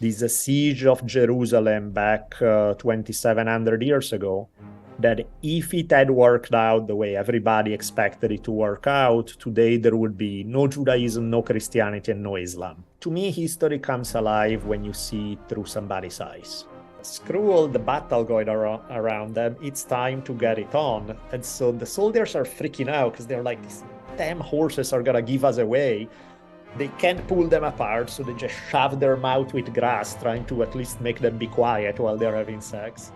this siege of Jerusalem back 2,700 years ago, that if it had worked out the way everybody expected it to work out, today there would be no Judaism, no Christianity, and no Islam. To me, history comes alive when you see it through somebody's eyes. Screw all the battle going around them, it's time to get it on. And so the soldiers are freaking out because they're like, these damn horses are gonna give us away. They can't pull them apart, so they just shove their mouth with grass, trying to at least make them be quiet while they're having sex.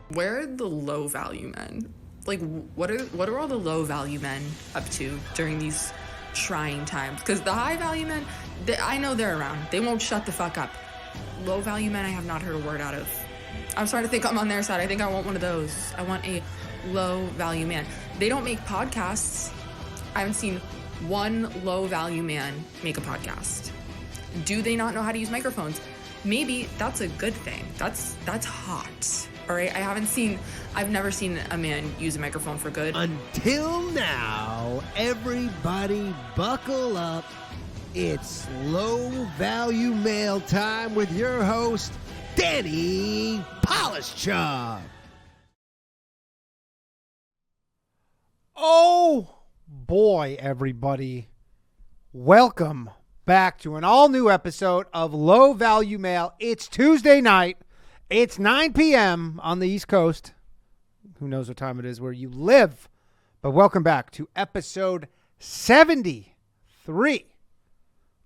Where are the low value men? Like, what are all the low value men up to during these trying times? Because the high value men, I know they're around. They won't shut the fuck up. Low value men, I have not heard a word out of. I'm starting to think I'm on their side. I think I want one of those. I want a low value man. They don't make podcasts. I haven't seen one low value man make a podcast. Do they not know how to use microphones? Maybe that's a good thing. That's hot. All right, I've never seen a man use a microphone for good. Until now, everybody buckle up. It's low value mail time with your host, Danny Polishchuk. Oh boy, everybody. Welcome back to an all new episode of Low Value Mail. It's Tuesday night. It's 9 p.m. on the East Coast. Who knows what time it is where you live? But welcome back to episode 73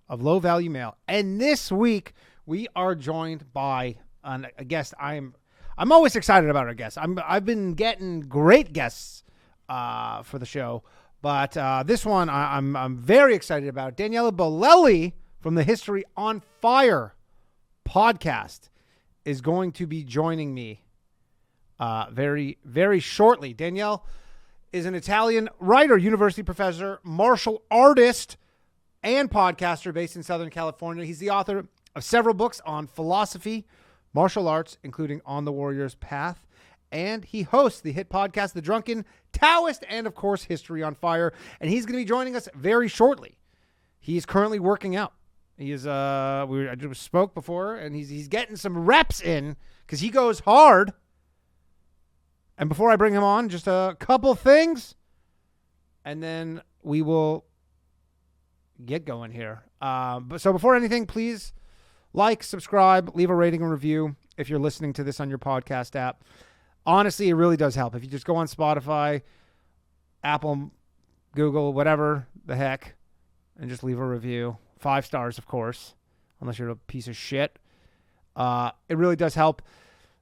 of Low Value Mail. And this week we are joined by a guest. I'm always excited about our guests. I've been getting great guests for the show, but this one I'm very excited about. Daniele Bolelli from the History on Fire podcast is going to be joining me very, very shortly. Daniele is an Italian writer, university professor, martial artist, and podcaster based in Southern California. He's the author of several books on philosophy, martial arts, including On the Warrior's Path, and he hosts the hit podcast, The Drunken Taoist, and, of course, History on Fire, and he's going to be joining us very shortly. He is currently working out. He is, I just spoke before, and he's getting some reps in because he goes hard. And before I bring him on, just a couple things, and then we will get going here. So before anything, please like, subscribe, leave a rating and review if you're listening to this on your podcast app. Honestly, it really does help. If you just go on Spotify, Apple, Google, whatever the heck, and just leave a review. 5 stars, of course, unless you're a piece of shit. It really does help.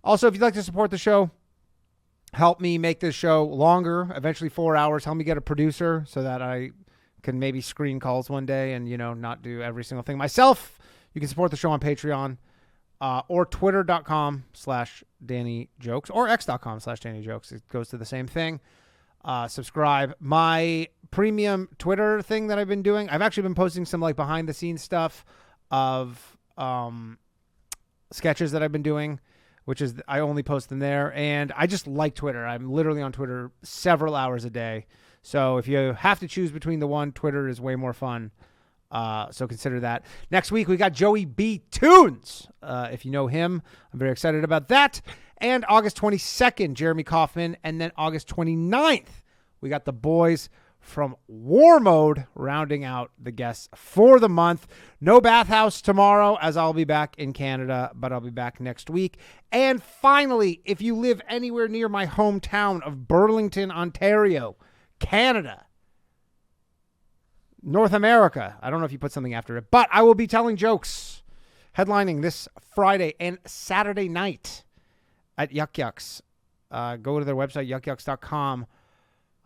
Also, if you'd like to support the show, help me make this show longer, eventually 4 hours. Help me get a producer so that I can maybe screen calls one day and, not do every single thing myself. You can support the show on Patreon or twitter.com/DannyJokes or x.com/DannyJokes. It goes to the same thing. Subscribe. My premium Twitter thing that I've been doing, I've actually been posting some like behind the scenes stuff of sketches that I've been doing, which is I only post them there. And I just like Twitter. I'm literally on Twitter several hours a day. So if you have to choose between the one, Twitter is way more fun. So consider that. Next week, we got Joey B. Tunes. If you know him, I'm very excited about that. And August 22nd, Jeremy Kaufman. And then August 29th, we got the boys from War Mode rounding out the guests for the month. No Bathhouse tomorrow, as I'll be back in Canada, but I'll be back next week. And finally, if you live anywhere near my hometown of Burlington, Ontario, Canada, North America, I don't know if you put something after it, but I will be telling jokes, headlining this Friday and Saturday night at Yuck Yucks. Go to their website, yuckyucks.com.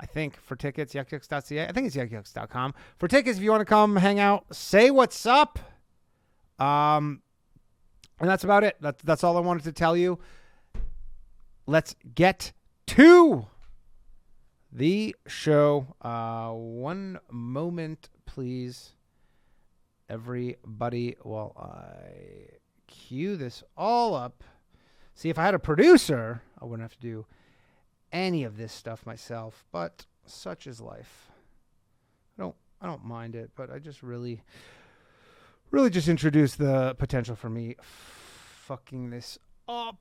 I think for tickets, yuckyucks.ca. I think it's yuckyucks.com. For tickets, if you want to come hang out, say what's up. And that's about it. That's all I wanted to tell you. Let's get to the show. One moment, please, everybody, while I cue this all up. See, if I had a producer, I wouldn't have to do any of this stuff myself, but such is life. I don't mind it, but I just really really just introduce the potential for me fucking this up.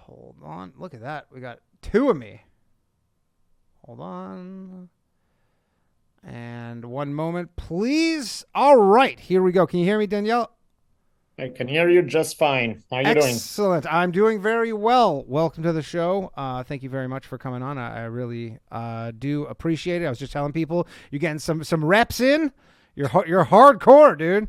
Hold on. Look at that. We got two of me. Hold on. And one moment, please. All right. Here we go. Can you hear me, Danielle? I can hear you just fine. How are you doing? Excellent. I'm doing very well. Welcome to the show. Thank you very much for coming on. I really do appreciate it. I was just telling people you're getting some reps in. You're hardcore, dude.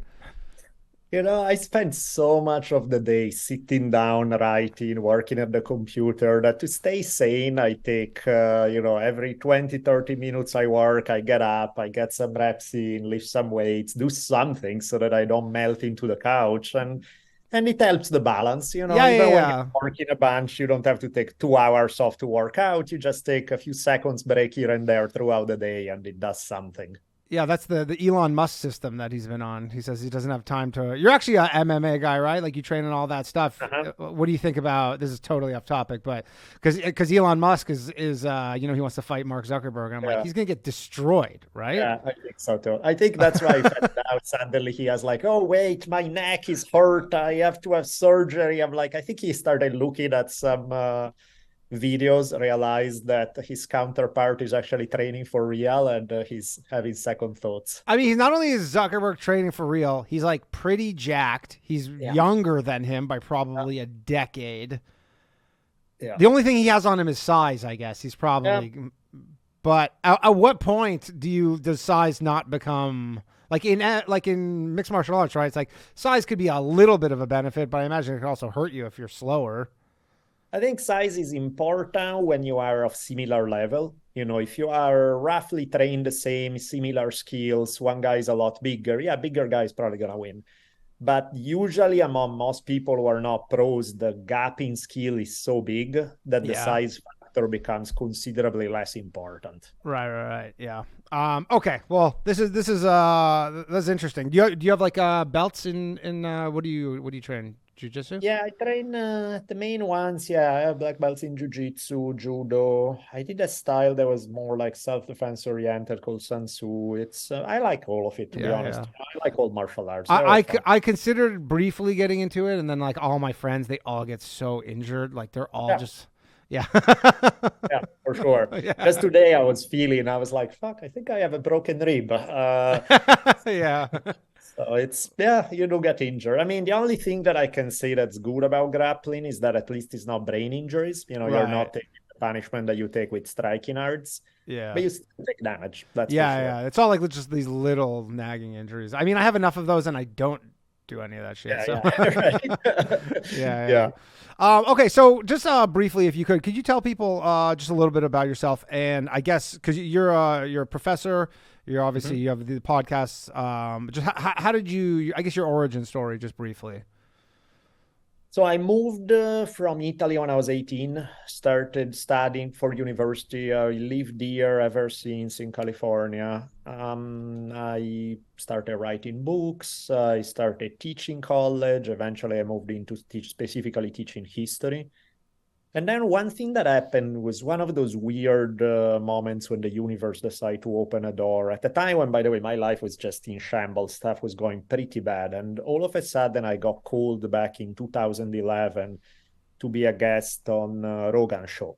I spend so much of the day sitting down, writing, working at the computer that to stay sane, I take, every 20, 30 minutes I work, I get up, I get some reps in, lift some weights, do something so that I don't melt into the couch. And it helps the balance, Even when you're working a bunch, you don't have to take 2 hours off to work out. You just take a few seconds break here and there throughout the day, and it does something. Yeah, that's the Elon Musk system that he's been on. He says he doesn't have time to. You're actually an MMA guy, right? Like you train and all that stuff. Uh-huh. What do you think about? This is totally off topic, but because Elon Musk is he wants to fight Mark Zuckerberg, and I'm like, he's gonna get destroyed, right? Yeah, I think so too. I think that's why I found out suddenly he has like, oh wait, my neck is hurt. I have to have surgery. I'm like, I think he started looking at some videos, realized that his counterpart is actually training for real, and he's having second thoughts. I mean, he's not only is Zuckerberg training for real, he's like pretty jacked. He's younger than him by probably a decade. Yeah. The only thing he has on him is size, I guess. He's probably. Yeah. But at what point does size not become like in mixed martial arts, right? It's like size could be a little bit of a benefit, but I imagine it could also hurt you if you're slower. I think size is important when you are of similar level. If you are roughly trained the same, similar skills, one guy is a lot bigger. Yeah, bigger guy is probably going to win. But usually among most people who are not pros, the gap in skill is so big that the size factor becomes considerably less important. Right. Yeah. Okay. Well, this is that's interesting. Do you have like belts in what do you train? Jiu-jitsu? Yeah, I train the main ones. Yeah, I have black belts in jiu-jitsu, judo. I did a style that was more like self-defense oriented called Sun Tzu. It's I like all of it, to be honest. Yeah. I like all martial arts. I considered briefly getting into it, and then like all my friends, they all get so injured. Like they're all just... Yeah. Yeah, for sure. Yeah. Just today I was like, fuck, I think I have a broken rib. Yeah. So you do get injured. I mean, the only thing that I can say that's good about grappling is that at least it's not brain injuries. You're not taking the punishment that you take with striking arts. Yeah. But you still take damage. That's for sure. Yeah. It's all like just these little nagging injuries. I mean, I have enough of those and I don't do any of that shit. Yeah. Okay, so just briefly, if you could you tell people just a little bit about yourself? And I guess because you're a professor, you're obviously you have the podcasts. Just how did you? I guess your origin story, just briefly. So I moved from Italy when I was 18, started studying for university. I lived here ever since in California. I started writing books. I started teaching college. Eventually, I moved into specifically teaching history. And then one thing that happened was one of those weird moments when the universe decided to open a door. At the time when, by the way, my life was just in shambles, stuff was going pretty bad. And all of a sudden, I got called back in 2011 to be a guest on Rogan's show.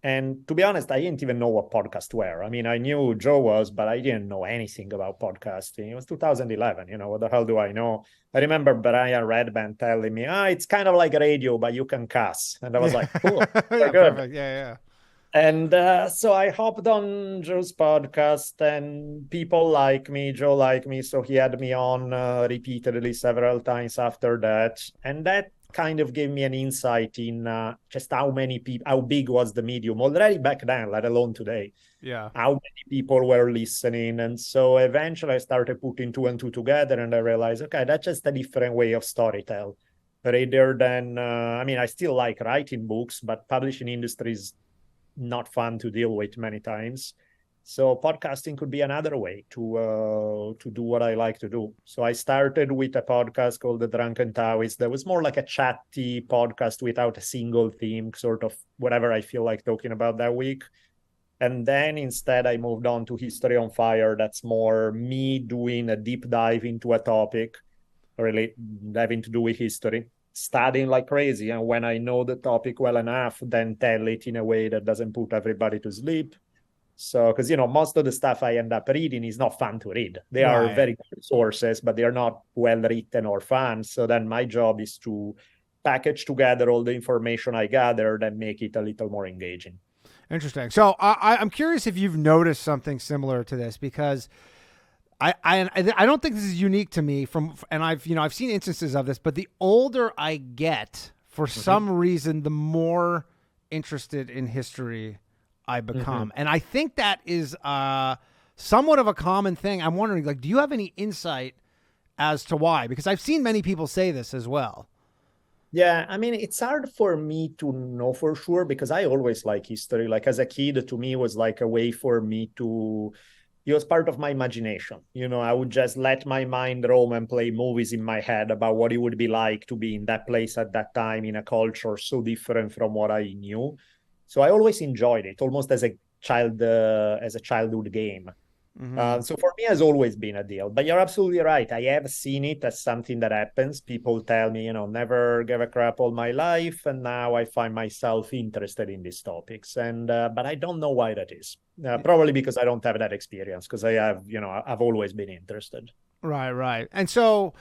And to be honest, I didn't even know what podcasts were. I mean, I knew Joe was, but I didn't know anything about podcasting. It was 2011. What the hell do I know? I remember Brian Redband telling me, it's kind of like radio, but you can cuss. And I was like, cool. Yeah, good. Perfect. Yeah. And so I hopped on Joe's podcast, and people like me, Joe liked me. So he had me on repeatedly several times after that. And that kind of gave me an insight in just how big was the medium already back then, let alone today. Yeah. How many people were listening. And so eventually I started putting two and two together, and I realized, okay, that's just a different way of storytelling. Rather than, I still like writing books, but publishing industry is not fun to deal with many times. So podcasting could be another way to do what I like to do. So I started with a podcast called the Drunken Taoist. That was more like a chatty podcast without a single theme, sort of whatever I feel like talking about that week. And then instead I moved on to History on Fire. That's more me doing a deep dive into a topic. really having to do with history, studying like crazy. And when I know the topic well enough, then tell it in a way that doesn't put everybody to sleep. So, because, most of the stuff I end up reading is not fun to read. They are very good sources, but they're not well written or fun. So then my job is to package together all the information I gathered and make it a little more engaging. Interesting. So I'm curious if you've noticed something similar to this, because I don't think this is unique to me and I've seen instances of this, but the older I get, for some reason, the more interested in history I become. And I think that is somewhat of a common thing. I'm wondering, like, do you have any insight as to why? Because I've seen many people say this as well. Yeah, I mean, it's hard for me to know for sure, because I always like history. Like, as a kid, to me, it was like a way for me to, it was part of my imagination. I would just let my mind roam and play movies in my head about what it would be like to be in that place at that time, in a culture so different from what I knew. So I always enjoyed it, almost as a childhood game. So for me, it has always been a deal. But you're absolutely right. I have seen it as something that happens. People tell me, never gave a crap all my life, and now I find myself interested in these topics. But I don't know why that is. Probably because I don't have that experience. Because I've always been interested. Right. And so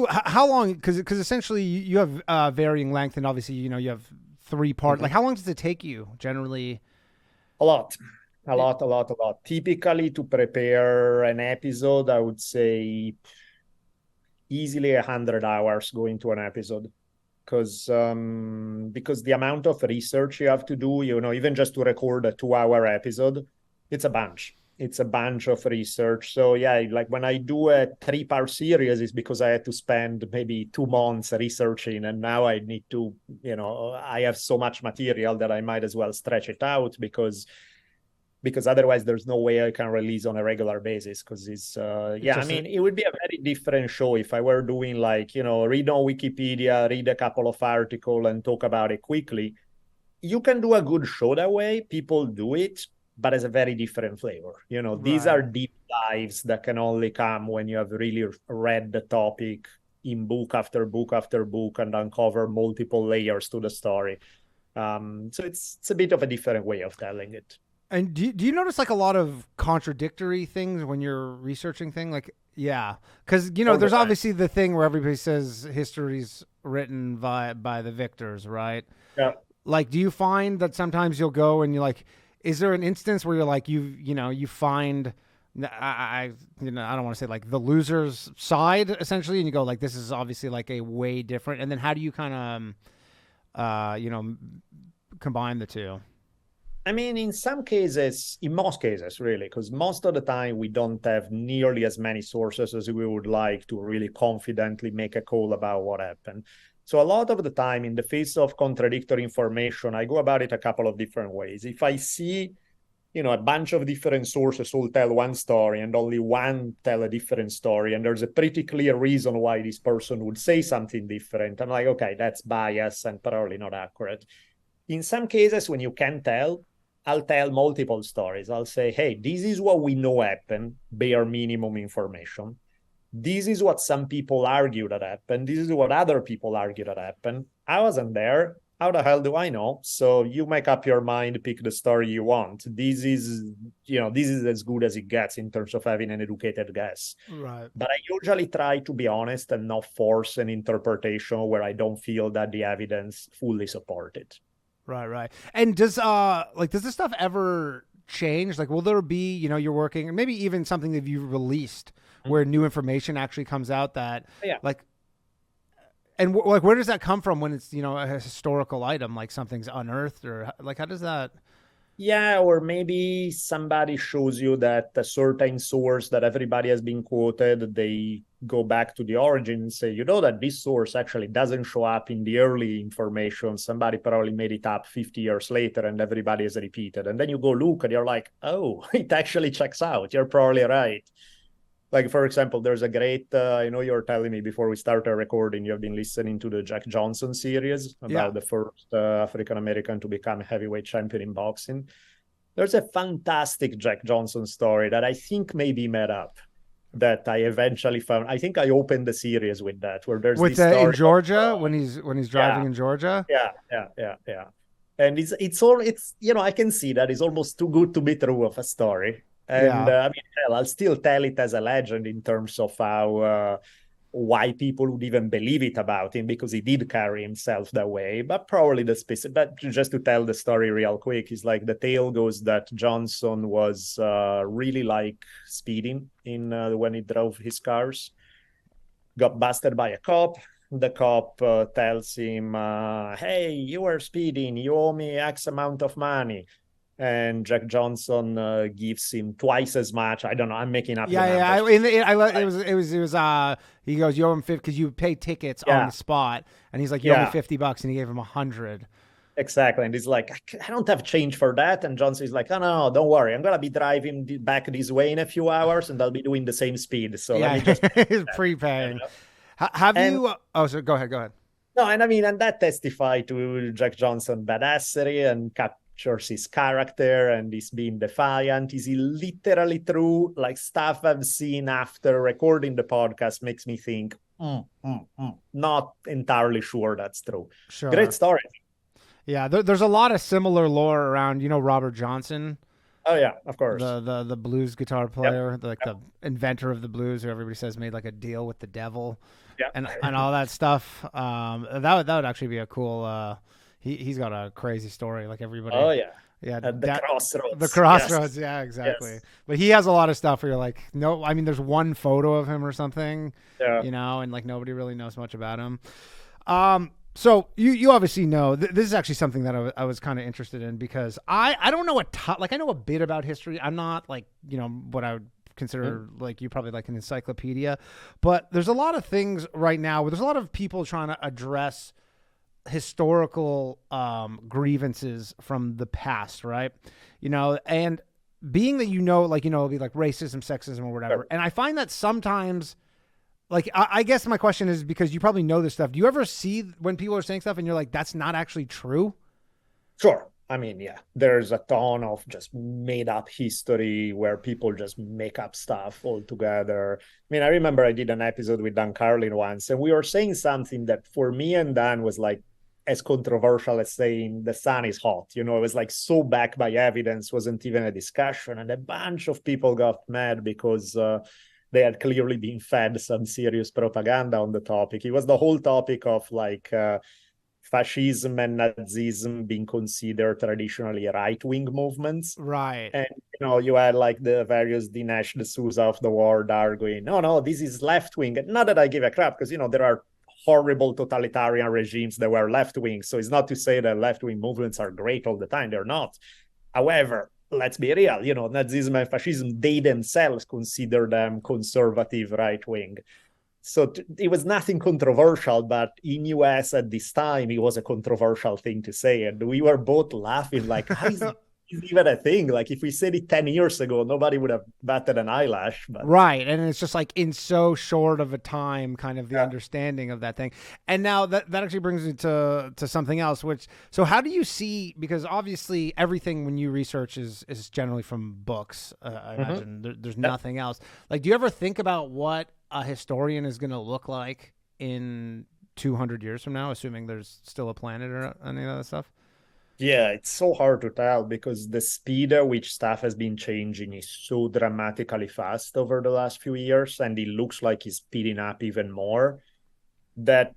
how long? Because essentially you have varying length, and obviously you have 3 parts. Like, how long does it take you generally? A lot. Typically, to prepare an episode, I would say easily 100 hours going to an episode, because the amount of research you have to do, even just to record a 2-hour episode, it's a bunch. It's a bunch of research. So yeah, like when I do a 3-part series, it's because I had to spend maybe 2 months researching, and now I need to, I have so much material that I might as well stretch it out, because otherwise there's no way I can release on a regular basis. Because it would be a very different show if I were doing like, read on Wikipedia, read a couple of articles and talk about it quickly. You can do a good show that way. People do it, but it's a very different flavor. These are deep dives that can only come when you have really read the topic in book after book after book and uncover multiple layers to the story. So it's a bit of a different way of telling it. And do you notice like a lot of contradictory things when you're researching things? Like, yeah, because there's obviously the thing where everybody says history's written by the victors, right? Yeah. Like, do you find that sometimes you'll go and you're like, is there an instance where you're like you find I don't want to say like the loser's side essentially, and you go like, this is obviously like a way different, and then how do you kind of combine the two? I mean, in most cases, really, because most of the time we don't have nearly as many sources as we would like to really confidently make a call about what happened. So a lot of the time, in the face of contradictory information, I go about it a couple of different ways. If I see, a bunch of different sources all tell one story and only one tell a different story, and there's a pretty clear reason why this person would say something different, I'm like, okay, that's bias and probably not accurate. In some cases, when you can tell, I'll tell multiple stories. I'll say, hey, this is what we know happened, bare minimum information. This is what some people argue that happened. This is what other people argue that happened. I wasn't there. How the hell do I know? So you make up your mind, pick the story you want. This is as good as it gets in terms of having an educated guess. Right. But I usually try to be honest and not force an interpretation where I don't feel that the evidence fully support it. Right. And does this stuff ever change? Like, will there be, you're working, or maybe even something that you've released where new information actually comes out that, and where does that come from when it's, a historical item, like something's unearthed, or like, how does that? Yeah, or maybe somebody shows you that a certain source that everybody has been quoted, they go back to the origin and say, that this source actually doesn't show up in the early information. Somebody probably made it up 50 years later and everybody has repeated. And then you go look and you're like, oh, it actually checks out. You're probably right. Like, for example, there's a great, I know you're telling me before we started recording, you've been listening to the Jack Johnson series about the first African-American to become a heavyweight champion in boxing. There's a fantastic Jack Johnson story that I think may be made up. that I eventually found. I think I opened the series with that, where there's With this story in Georgia of, when he's driving in Georgia. yeah. And it's I can see that it's almost too good to be true of a story. And Yeah. I mean, hell, I'll still tell it as a legend in terms of how why people would even believe it about him, because he did carry himself that way. But probably the specific. But just to tell the story real quick, is like the tale goes that Johnson was really like speeding in when he drove his cars. Got busted by a cop. The cop tells him, "Hey, you were speeding. You owe me X amount of money." And Jack Johnson gives him twice as much. I don't know. I'm making up the numbers. It was. He goes, "You owe him 50 because you pay tickets on the spot," and he's like, "You owe me $50," and he gave him 100. Exactly. And he's like, "I don't have change for that." And Johnson's like, "Oh, no, don't worry. I'm going to be driving back this way in a few hours and I'll be doing the same speed. So let me just." He's prepaying. You know? Have you? Oh, so go ahead. No, and I mean, and that testified to Jack Johnson badassery and captures his character, and he's being defiant. Is he literally true? Like, stuff I've seen after recording the podcast makes me think, not entirely sure that's true. Sure. Great story. Yeah, there's a lot of similar lore around, Robert Johnson. Oh yeah, of course. The blues guitar player, the inventor of the blues, who everybody says made like a deal with the devil, and all that stuff. That would actually be a cool. He's got a crazy story, like everybody. Oh yeah. Yeah, at the crossroads. The crossroads, yeah, exactly. Yes. But he has a lot of stuff where you're like, no, I mean, there's one photo of him or something, and like nobody really knows much about him. So you obviously know this is actually something that I was kind of interested in, because I don't know I know a bit about history. I'm not like, what I would consider like you probably like an encyclopedia, but there's a lot of things right now where there's a lot of people trying to address historical grievances from the past, right? And being that it'll be like racism, sexism, or whatever. And I find that sometimes, like, I guess my question is, because you probably know this stuff, do you ever see when people are saying stuff and you're like, that's not actually true? Sure. I mean, yeah, there's a ton of just made up history where people just make up stuff altogether. I mean, I remember I did an episode with Dan Carlin once, and we were saying something that for me and Dan was like as controversial as saying the sun is hot. It was like so backed by evidence, wasn't even a discussion. And a bunch of people got mad because they had clearly been fed some serious propaganda on the topic. It was the whole topic of like fascism and Nazism being considered traditionally right-wing movements. Right. And, you had like the various Dinesh D'Souza of the world arguing, no, this is left-wing. Not that I give a crap, because, there are horrible totalitarian regimes that were left-wing. So it's not to say that left-wing movements are great all the time. They're not. However, let's be real, Nazism and fascism, they themselves consider them conservative right-wing. So it was nothing controversial, but in US at this time, it was a controversial thing to say. And we were both laughing like, how is it even a thing? Like, if we said it 10 years ago, nobody would have batted an eyelash. But... Right. And it's just like in so short of a time, kind of the understanding of that thing. And now that actually brings me to something else, so how do you see, because obviously everything when you research is generally from books, I imagine there's nothing else. Like, do you ever think about what a historian is going to look like in 200 years from now, assuming there's still a planet or any of that stuff? Yeah, it's so hard to tell, because the speed at which stuff has been changing is so dramatically fast over the last few years, and it looks like it's speeding up even more, that,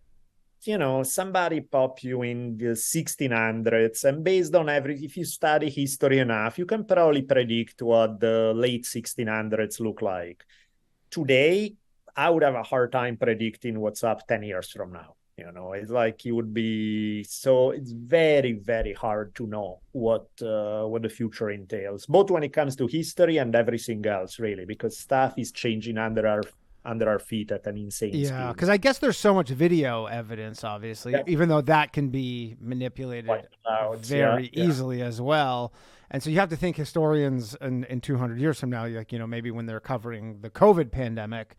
somebody pop you in the 1600s, and based on if you study history enough, you can probably predict what the late 1600s look like. Today, I would have a hard time predicting what's up 10 years from now. It's like it's very, very hard to know what the future entails, both when it comes to history and everything else, really, because stuff is changing under our feet at an insane speed. Yeah, because I guess there's so much video evidence, obviously, even though that can be manipulated very easily as well. And so you have to think historians in 200 years from now, like, maybe when they're covering the COVID pandemic,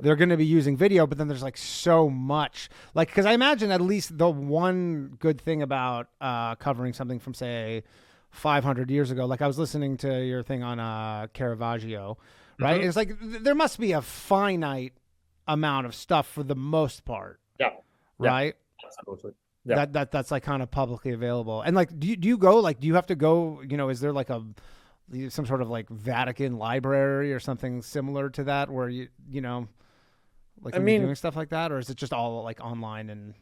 they're going to be using video, but then there's like so much, like, because I imagine at least the one good thing about covering something from, say, 500 years ago, like I was listening to your thing on Caravaggio, right? It's like there must be a finite amount of stuff for the most part. Yeah. Right. Yeah, absolutely. Yeah. That's like kind of publicly available. And like, do you go, like, do you have to go, is there like some sort of like Vatican library or something similar to that where like you're doing stuff like that, or is it just all like online? And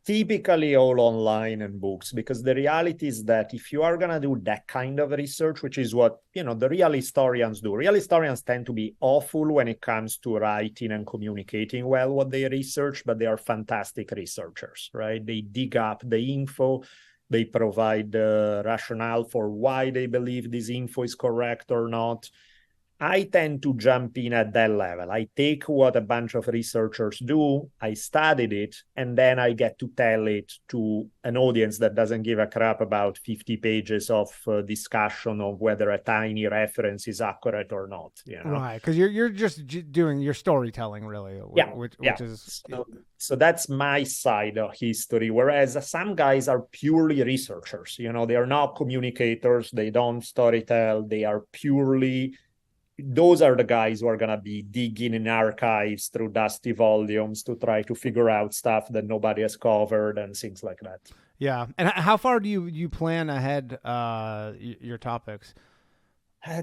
typically all online and books, because the reality is that if you are going to do that kind of research, which is what the real historians do, real historians tend to be awful when it comes to writing and communicating well what they research, but they are fantastic researchers, right? They dig up the info, they provide the rationale for why they believe this info is correct or not. I tend to jump in at that level. I take what a bunch of researchers do, I studied it, and then I get to tell it to an audience that doesn't give a crap about 50 pages of discussion of whether a tiny reference is accurate or not. Right, because you're just doing your storytelling, really. Which is... So that's my side of history, whereas some guys are purely researchers. They are not communicators, they don't storytell, they are purely... Those are the guys who are going to be digging in archives through dusty volumes to try to figure out stuff that nobody has covered and things like that. Yeah. And how far do you plan ahead your topics?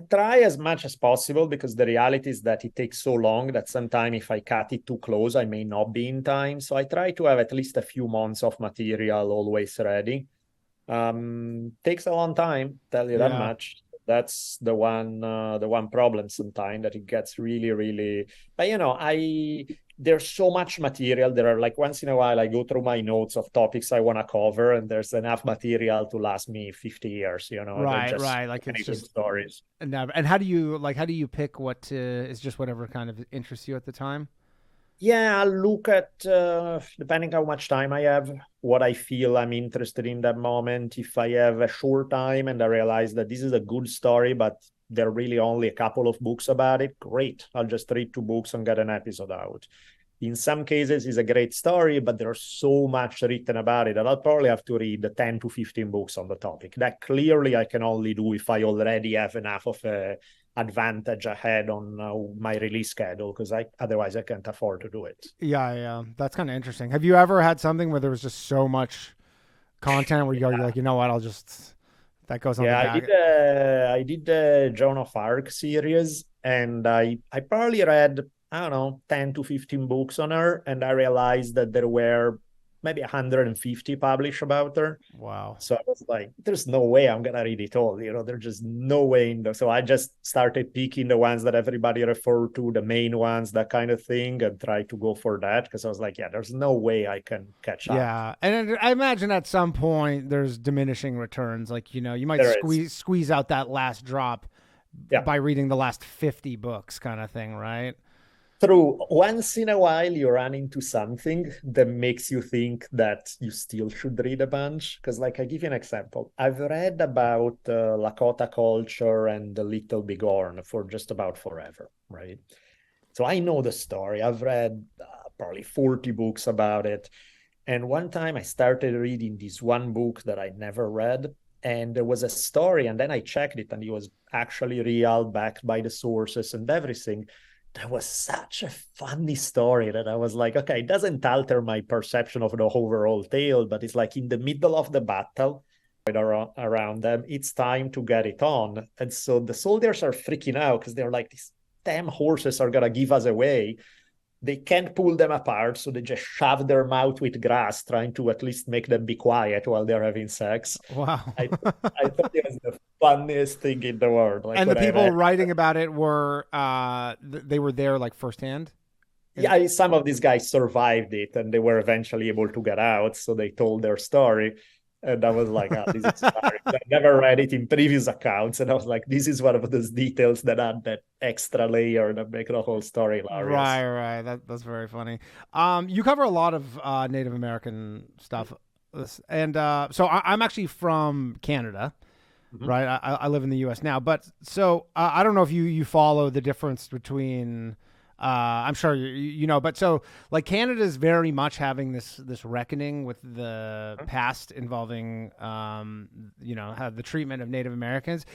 Try as much as possible, because the reality is that it takes so long that sometimes if I cut it too close, I may not be in time. So I try to have at least a few months of material always ready. Takes a long time, tell you that much. That's the one problem sometimes, that it gets really, really... But, there's so much material. There are, like, once in a while, I go through my notes of topics I want to cover, and there's enough material to last me 50 years, Right. Like, it's just stories. And how do you pick what is just whatever kind of interests you at the time? Yeah, I'll look at, depending how much time I have, what I feel I'm interested in that moment. If I have a short time and I realize that this is a good story, but there are really only a couple of books about it, great. I'll just read 2 books and get an episode out. In some cases, it's a great story, but there's so much written about it that I'll probably have to read 10 to 15 books on the topic. That clearly I can only do if I already have enough of a advantage ahead on my release schedule, because otherwise I can't afford to do it. Yeah, that's kind of interesting. Have you ever had something where there was just so much content where you're like, what, I'll just... That goes on the back. I did the Joan of Arc series, and I probably read, 10 to 15 books on her, and I realized that there were maybe 150 published about her. Wow. So I was like, there's no way I'm going to read it all. There's just no way. So I just started picking the ones that everybody referred to, the main ones, that kind of thing, and try to go for that, because I was like, there's no way I can catch up. Yeah. And I imagine at some point there's diminishing returns. Like, you might squeeze out that last drop by reading the last 50 books kind of thing, right? True. Once in a while, you run into something that makes you think that you still should read a bunch. Because, like, I give you an example. I've read about Lakota culture and the Little Bighorn for just about forever, right? So I know the story. I've read probably 40 books about it. And one time I started reading this one book that I never read. And there was a story, and then I checked it, and it was actually real, backed by the sources and everything. That was such a funny story that I was like, okay, it doesn't alter my perception of the overall tale, but it's like in the middle of the battle around them, it's time to get it on. And so the soldiers are freaking out because they're like, these damn horses are going to give us away. They can't pull them apart, so they just shove their mouth with grass, trying to at least make them be quiet while they're having sex. Wow. I thought it was the funniest thing in the world. Like, and the people writing about it were, they were there like firsthand? Yeah, some of these guys survived it, and they were eventually able to get out, so they told their story. And I was like, this is I never read it in previous accounts. And I was like, this is one of those details that add that extra layer that make the whole story hilarious. Right. That's very funny. You cover a lot of Native American stuff. And so I'm actually from Canada, right? I live in the U.S. now. But so I don't know if you follow the difference between... I'm sure you know, but so like Canada is very much having this reckoning with the past involving, the treatment of Native Americans.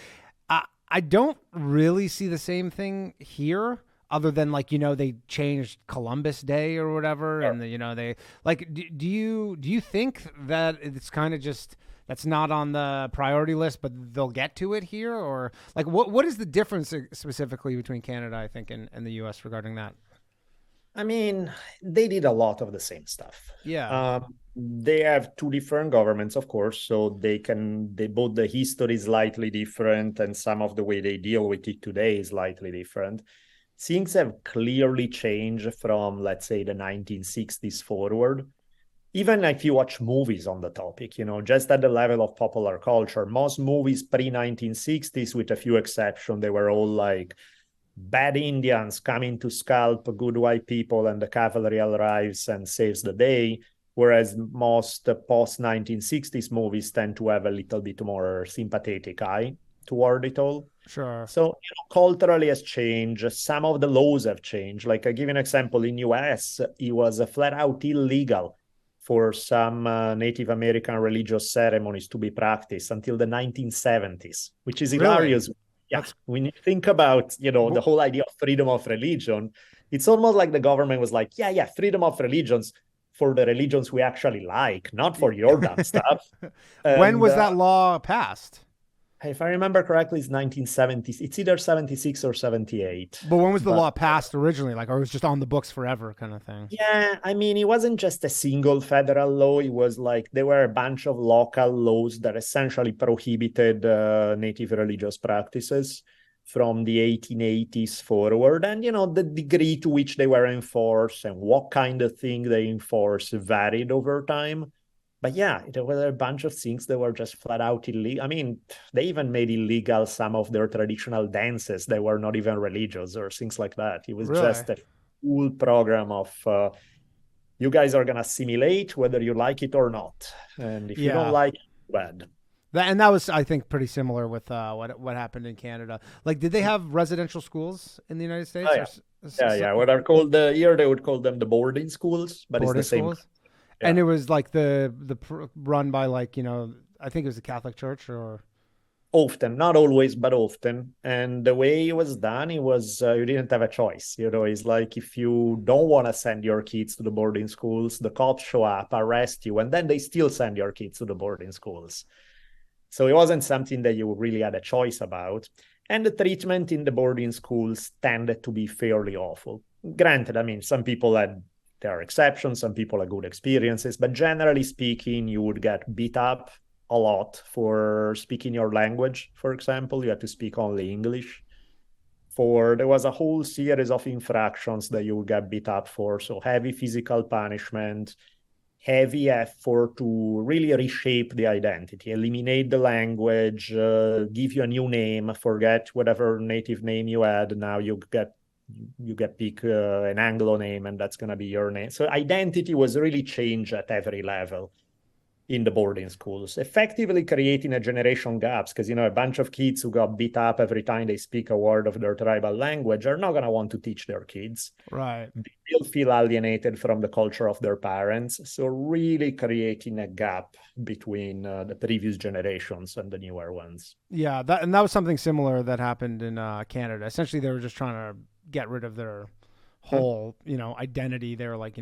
I don't really see the same thing here, other than like, they changed Columbus Day or whatever, Sure. and they like. Do you think that it's kind of just that's not on the priority list, but they'll get to it here, or like what is the difference specifically between Canada, I think, and the U.S. regarding that? I mean, they did a lot of the same stuff. Yeah. They have two different governments, of course, so they both the history is slightly different, and some of the way they deal with it today is slightly different. Things have clearly changed from, let's say, the 1960s forward. Even if you watch movies on the topic, just at the level of popular culture, most movies pre-1960s, with a few exceptions, they were all like bad Indians coming to scalp good white people, and the cavalry arrives and saves the day. Whereas most post-1960s movies tend to have a little bit more sympathetic eye toward it all. Sure. So, culturally has changed. Some of the laws have changed. Like I give you an example, in US, it was flat out illegal for some Native American religious ceremonies to be practiced until the 1970s, which is hilarious. Really? Yeah, when you think about, the whole idea of freedom of religion, it's almost like the government was like, yeah, freedom of religions for the religions we actually like, not for your dumb stuff. When was that law passed? If I remember correctly, it's 1970s. It's either 76 or 78. But when was the law passed originally? Like, or it was just on the books forever kind of thing? Yeah, I mean, it wasn't just a single federal law. It was like there were a bunch of local laws that essentially prohibited native religious practices from the 1880s forward. And, the degree to which they were enforced and what kind of thing they enforced varied over time. But yeah, there were a bunch of things that were just flat out illegal. I mean, they even made illegal some of their traditional dances that were not even religious or things like that. It was just a full program of you guys are going to assimilate whether you like it or not. And if you don't like it, bad. That was, I think, pretty similar with what happened in Canada. Like, did they have residential schools in the United States? Yeah. What are called here they would call them the boarding schools, but boarding it's the same. Schools? Yeah. And it was like the run by like, I think it was the Catholic Church, or often, not always, but often. And the way it was done, it was you didn't have a choice. It's like if you don't want to send your kids to the boarding schools, the cops show up, arrest you, and then they still send your kids to the boarding schools. So it wasn't something that you really had a choice about. And the treatment in the boarding schools tended to be fairly awful. Granted, I mean, some people had there are exceptions, some people had good experiences, but generally speaking, you would get beat up a lot for speaking your language. For example, you had to speak only English. There was a whole series of infractions that you would get beat up for. So heavy physical punishment, heavy effort to really reshape the identity, eliminate the language, give you a new name, forget whatever native name you had. Now you get pick an Anglo name, and that's going to be your name. So identity was really changed at every level in the boarding schools, effectively creating a generation gaps, because, a bunch of kids who got beat up every time they speak a word of their tribal language are not going to want to teach their kids. Right. They will feel alienated from the culture of their parents. So really creating a gap between the previous generations and the newer ones. Yeah, that was something similar that happened in Canada. Essentially, they were just trying to get rid of their whole, identity. They were like,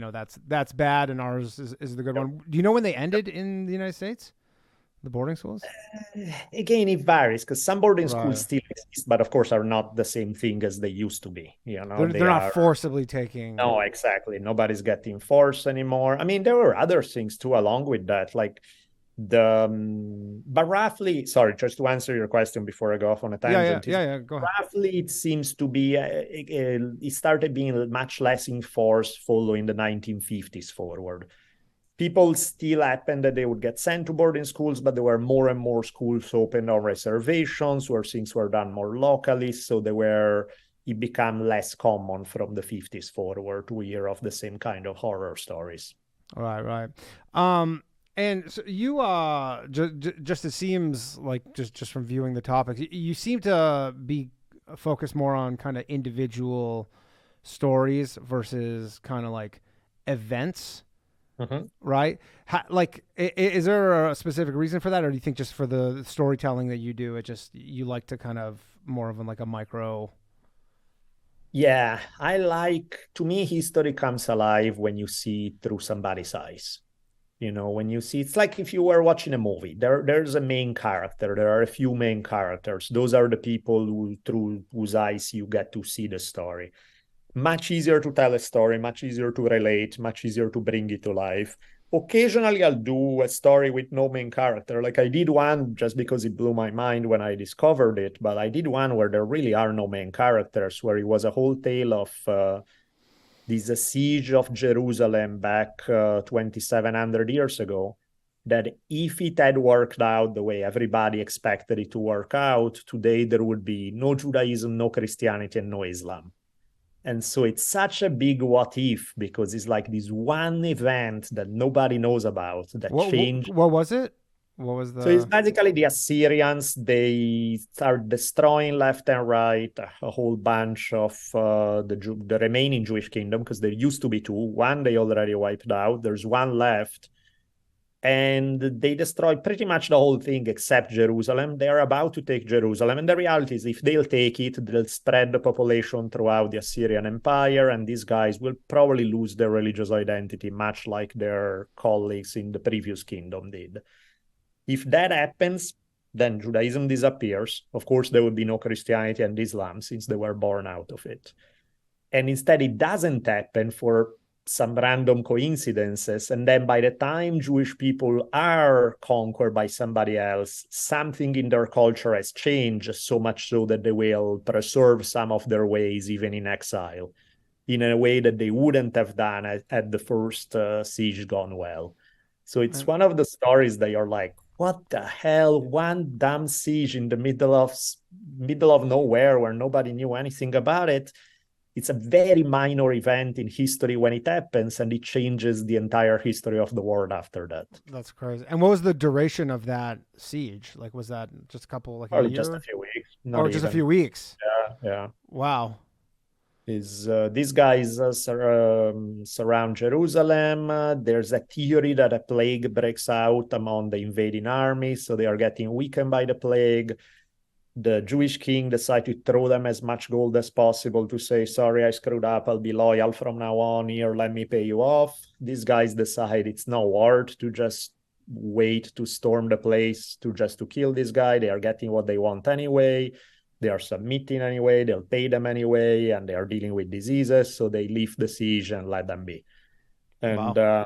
that's bad, and ours is the good one. Do you know when they ended in the United States, the boarding schools? Again, it varies, because some boarding schools still exist, but of course are not the same thing as they used to be. They're not forcibly taking. No, exactly. Nobody's getting forced anymore. I mean, there were other things too along with that, like but roughly, sorry, just to answer your question before I go off on a tangent. Yeah, go ahead. Roughly, it seems to be it started being much less enforced following the 1950s forward. People still happened that they would get sent to boarding schools, but there were more and more schools open on reservations where things were done more locally. So it became less common from the 50s forward to hear of the same kind of horror stories. Right. And so you, just it seems like just from viewing the topics, you seem to be focused more on kind of individual stories versus kind of like events Mhm. right? Is there a specific reason for that, or do you think just for the storytelling that you do, it just you like to kind of more of like a micro? Yeah, to me, history comes alive when you see it through somebody's eyes. When you see, it's like if you were watching a movie, there's a main character, there are a few main characters. Those are the people through whose eyes you get to see the story. Much easier to tell a story, much easier to relate, much easier to bring it to life. Occasionally, I'll do a story with no main character. Like I did one just because it blew my mind when I discovered it, but I did one where there really are no main characters, where it was a whole tale of this siege of Jerusalem back 2,700 years ago, that if it had worked out the way everybody expected it to work out, today there would be no Judaism, no Christianity, and no Islam. And so it's such a big what if, because it's like this one event that nobody knows about that changed. What was it? What was So it's the? basically the Assyrians. They start destroying left and right a whole bunch of the remaining Jewish kingdom, because there used to be two. One they already wiped out. There's one left. And they destroy pretty much the whole thing except Jerusalem. They are about to take Jerusalem. And the reality is, if they'll take it, they'll spread the population throughout the Assyrian Empire. And these guys will probably lose their religious identity, much like their colleagues in the previous kingdom did. If that happens, then Judaism disappears. Of course, there would be no Christianity and Islam since they were born out of it. And instead, it doesn't happen for some random coincidences. And then by the time Jewish people are conquered by somebody else, something in their culture has changed, so much so that they will preserve some of their ways, even in exile, in a way that they wouldn't have done had the first siege gone well. So it's one of the stories that you're like, what the hell? One damn siege in the middle of nowhere where nobody knew anything about it. It's a very minor event in history when it happens, and it changes the entire history of the world after that. That's crazy. And what was the duration of that siege? Like, was that just a couple, like Probably a year? just a few weeks. Or just a few weeks? Yeah. Wow. These guys surround Jerusalem. There's a theory that a plague breaks out among the invading army, so they are getting weakened by the plague. The Jewish king decides to throw them as much gold as possible to say, sorry, I screwed up. I'll be loyal from now on. Here, let me pay you off. These guys decide it's not worth to just wait to storm the place to kill this guy. They are getting what they want anyway. They are submitting anyway. They'll pay them anyway, and they are dealing with diseases. So they lift the siege and let them be. And wow.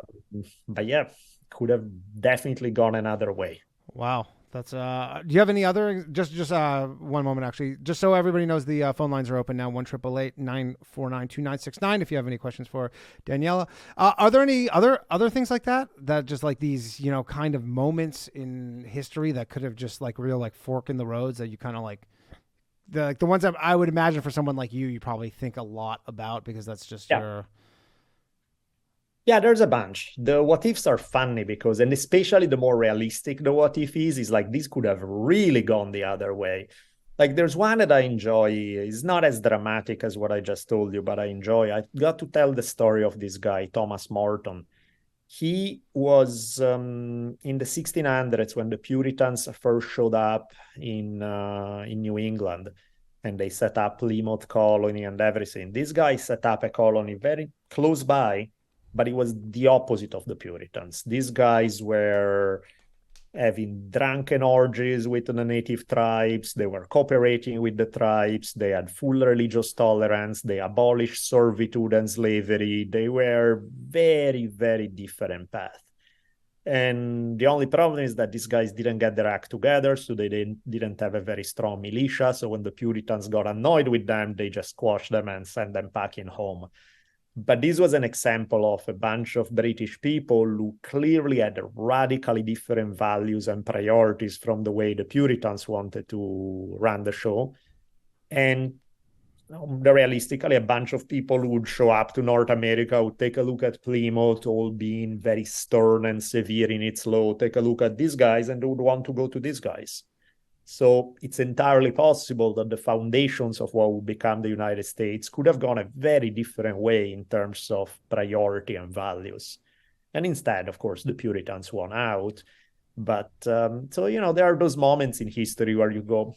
But yeah, could have definitely gone another way. Wow. That's do you have any other just one moment, actually, just so everybody knows, the phone lines are open now, 1-888-949-2969 if you have any questions for Daniela. Are there any other things like that just like these, kind of moments in history that could have just like real like fork in the roads that you kind of like the ones that I would imagine for someone like you probably think a lot about, because that's just your... Yeah, there's a bunch. The what ifs are funny because, and especially the more realistic the what if is like this could have really gone the other way. Like there's one that I enjoy. It's not as dramatic as what I just told you, but I enjoy. I got to tell the story of this guy, Thomas Morton. He was in the 1600s when the Puritans first showed up in New England, and they set up Plymouth colony and everything. This guy set up a colony very close by, but it was the opposite of the Puritans. These guys were having drunken orgies with the native tribes. They were cooperating with the tribes. They had full religious tolerance. They abolished servitude and slavery. They were very, very different path. And the only problem is that these guys didn't get their act together, so they didn't have a very strong militia. So when the Puritans got annoyed with them, they just squashed them and sent them packing home. But this was an example of a bunch of British people who clearly had radically different values and priorities from the way the Puritans wanted to run the show. And realistically, a bunch of people who would show up to North America would take a look at Plymouth, all being very stern and severe in its law, take a look at these guys, and they would want to go to these guys. So it's entirely possible that the foundations of what would become the United States could have gone a very different way in terms of priority and values. And instead, of course, the Puritans won out. But so, there are those moments in history where you go,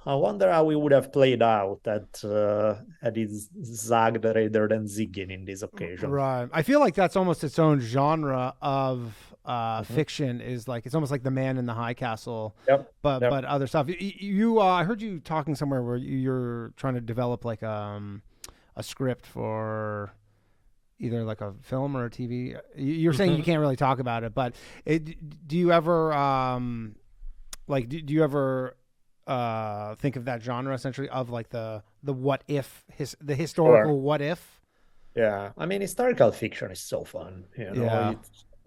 I wonder how we would have played out had it zagged rather than zigging in this occasion. Right. I feel like that's almost its own genre of fiction. Is like it's almost like The Man in the High Castle, but other stuff. I heard you talking somewhere where you're trying to develop like a script for either like a film or a TV. You're saying you can't really talk about it, but do you ever do you ever think of that genre essentially of like the what if the historical what if? Yeah, I mean, historical fiction is so fun. Yeah.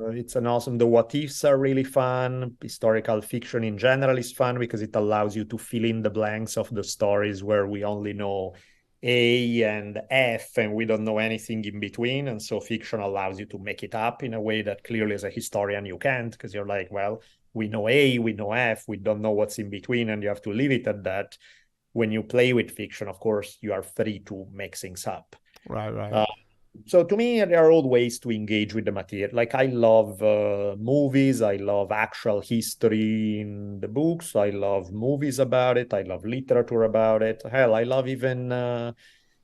It's an awesome. The what ifs are really fun. Historical fiction in general is fun because it allows you to fill in the blanks of the stories where we only know A and F and we don't know anything in between. And so fiction allows you to make it up in a way that clearly as a historian you can't, because you're like, well, we know A, we know F, we don't know what's in between, and you have to leave it at that. When you play with fiction, of course, you are free to make things up. Right. So to me, there are old ways to engage with the material. Like I love movies. I love actual history in the books. I love movies about it. I love literature about it. Hell, I love even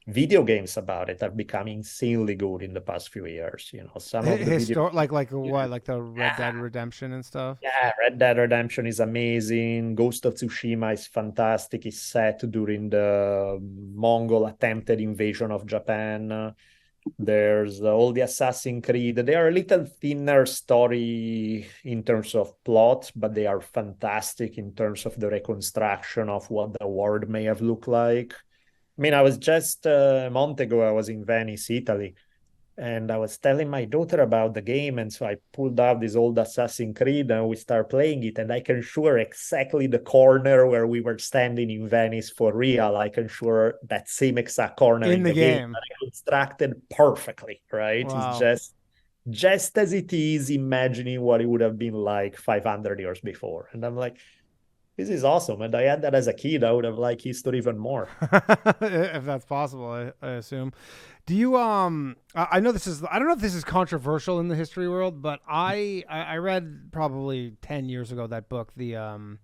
video games about it. Have become insanely good in the past few years. Some of the like the Red Dead Redemption and stuff. Yeah, Red Dead Redemption is amazing. Ghost of Tsushima is fantastic. It's set during the Mongol attempted invasion of Japan. There's all the Assassin's Creed. They are a little thinner story in terms of plot, but they are fantastic in terms of the reconstruction of what the world may have looked like. I mean, I was just a month ago, I was in Venice, Italy, and I was telling my daughter about the game. And so I pulled out this old Assassin's Creed and we start playing it. And I can sure exactly the corner where we were standing in Venice for real. I can sure that same exact corner in the game. Constructed perfectly, right? Wow. It's just as it is, imagining what it would have been like 500 years before. And I'm like, this is awesome. And I had that as a kid. I would have liked history even more. If that's possible, I assume. Do you I know I don't know if this is controversial in the history world, but I read probably 10 years ago that book, the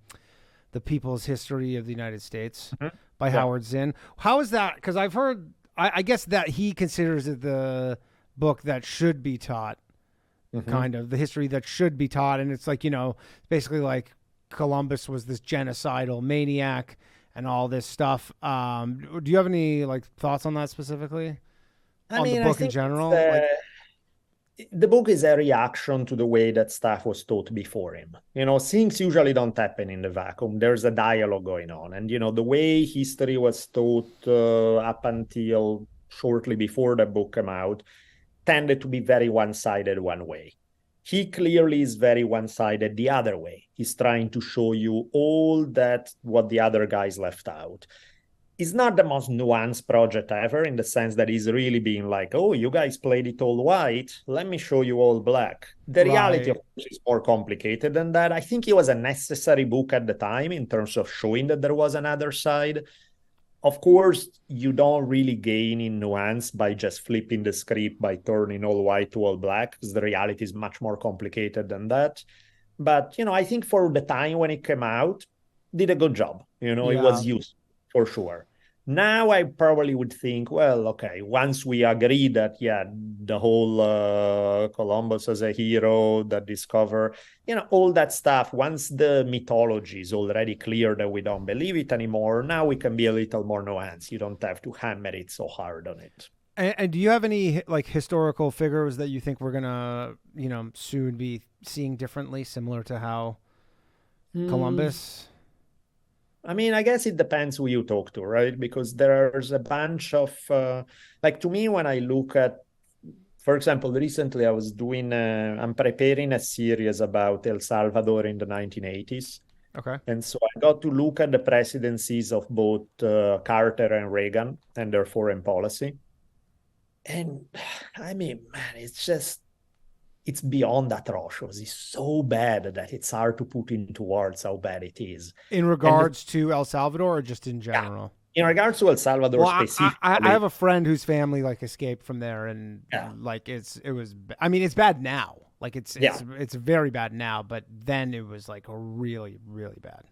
People's History of the United States by Howard Zinn. How is that? Because I've heard I guess that he considers it the book that should be taught, kind of the history that should be taught. And it's like, basically like Columbus was this genocidal maniac and all this stuff. Do you have any like thoughts on that specifically? I mean, the book in general? The book is a reaction to the way that stuff was taught before him. Things usually don't happen in the vacuum. There's a dialogue going on. And, the way history was taught up until shortly before the book came out tended to be very one-sided one way. He clearly is very one-sided the other way. He's trying to show you all that what the other guys left out. It's not the most nuanced project ever in the sense that he's really being like, oh, you guys played it all white. Let me show you all black. The reality, of course, is more complicated than that. I think it was a necessary book at the time in terms of showing that there was another side. Of course, you don't really gain in nuance by just flipping the script by turning all white to all black, because the reality is much more complicated than that. But, I think for the time when it came out, did a good job. It was useful for sure. Now I probably would think, well, okay, once we agree that, the whole Columbus as a hero that discover, all that stuff, once the mythology is already clear that we don't believe it anymore, now we can be a little more nuanced. You don't have to hammer it so hard on it. And do you have any like historical figures that you think we're going to, soon be seeing differently, similar to how Columbus... I mean, I guess it depends who you talk to, right? Because there's a bunch of, to me, when I look at, for example, recently I was I'm preparing a series about El Salvador in the 1980s. Okay. And so I got to look at the presidencies of both Carter and Reagan and their foreign policy. And I mean, man, it's beyond atrocious. It's so bad that it's hard to put into words how bad it is. In regards to El Salvador or just in general? Yeah. In regards to El Salvador specifically. I have a friend whose family like escaped from there and it's bad now. Like it's very bad now, but then it was like really, really bad.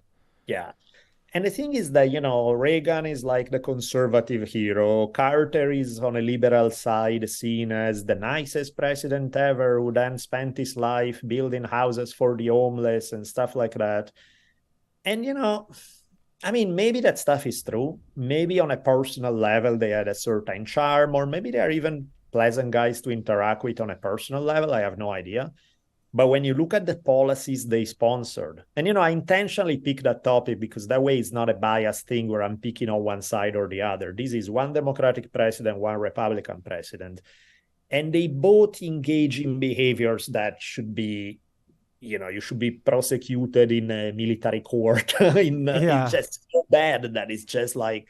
Yeah. And the thing is that, Reagan is like the conservative hero. Carter is on a liberal side, seen as the nicest president ever, who then spent his life building houses for the homeless and stuff like that. And, maybe that stuff is true. Maybe on a personal level, they had a certain charm, or maybe they're even pleasant guys to interact with on a personal level. I have no idea. But when you look at the policies they sponsored, and, I intentionally picked that topic because that way it's not a biased thing where I'm picking on one side or the other. This is one Democratic president, one Republican president. And they both engage in behaviors that should be, you should be prosecuted in a military court. It's just so bad that it's just like,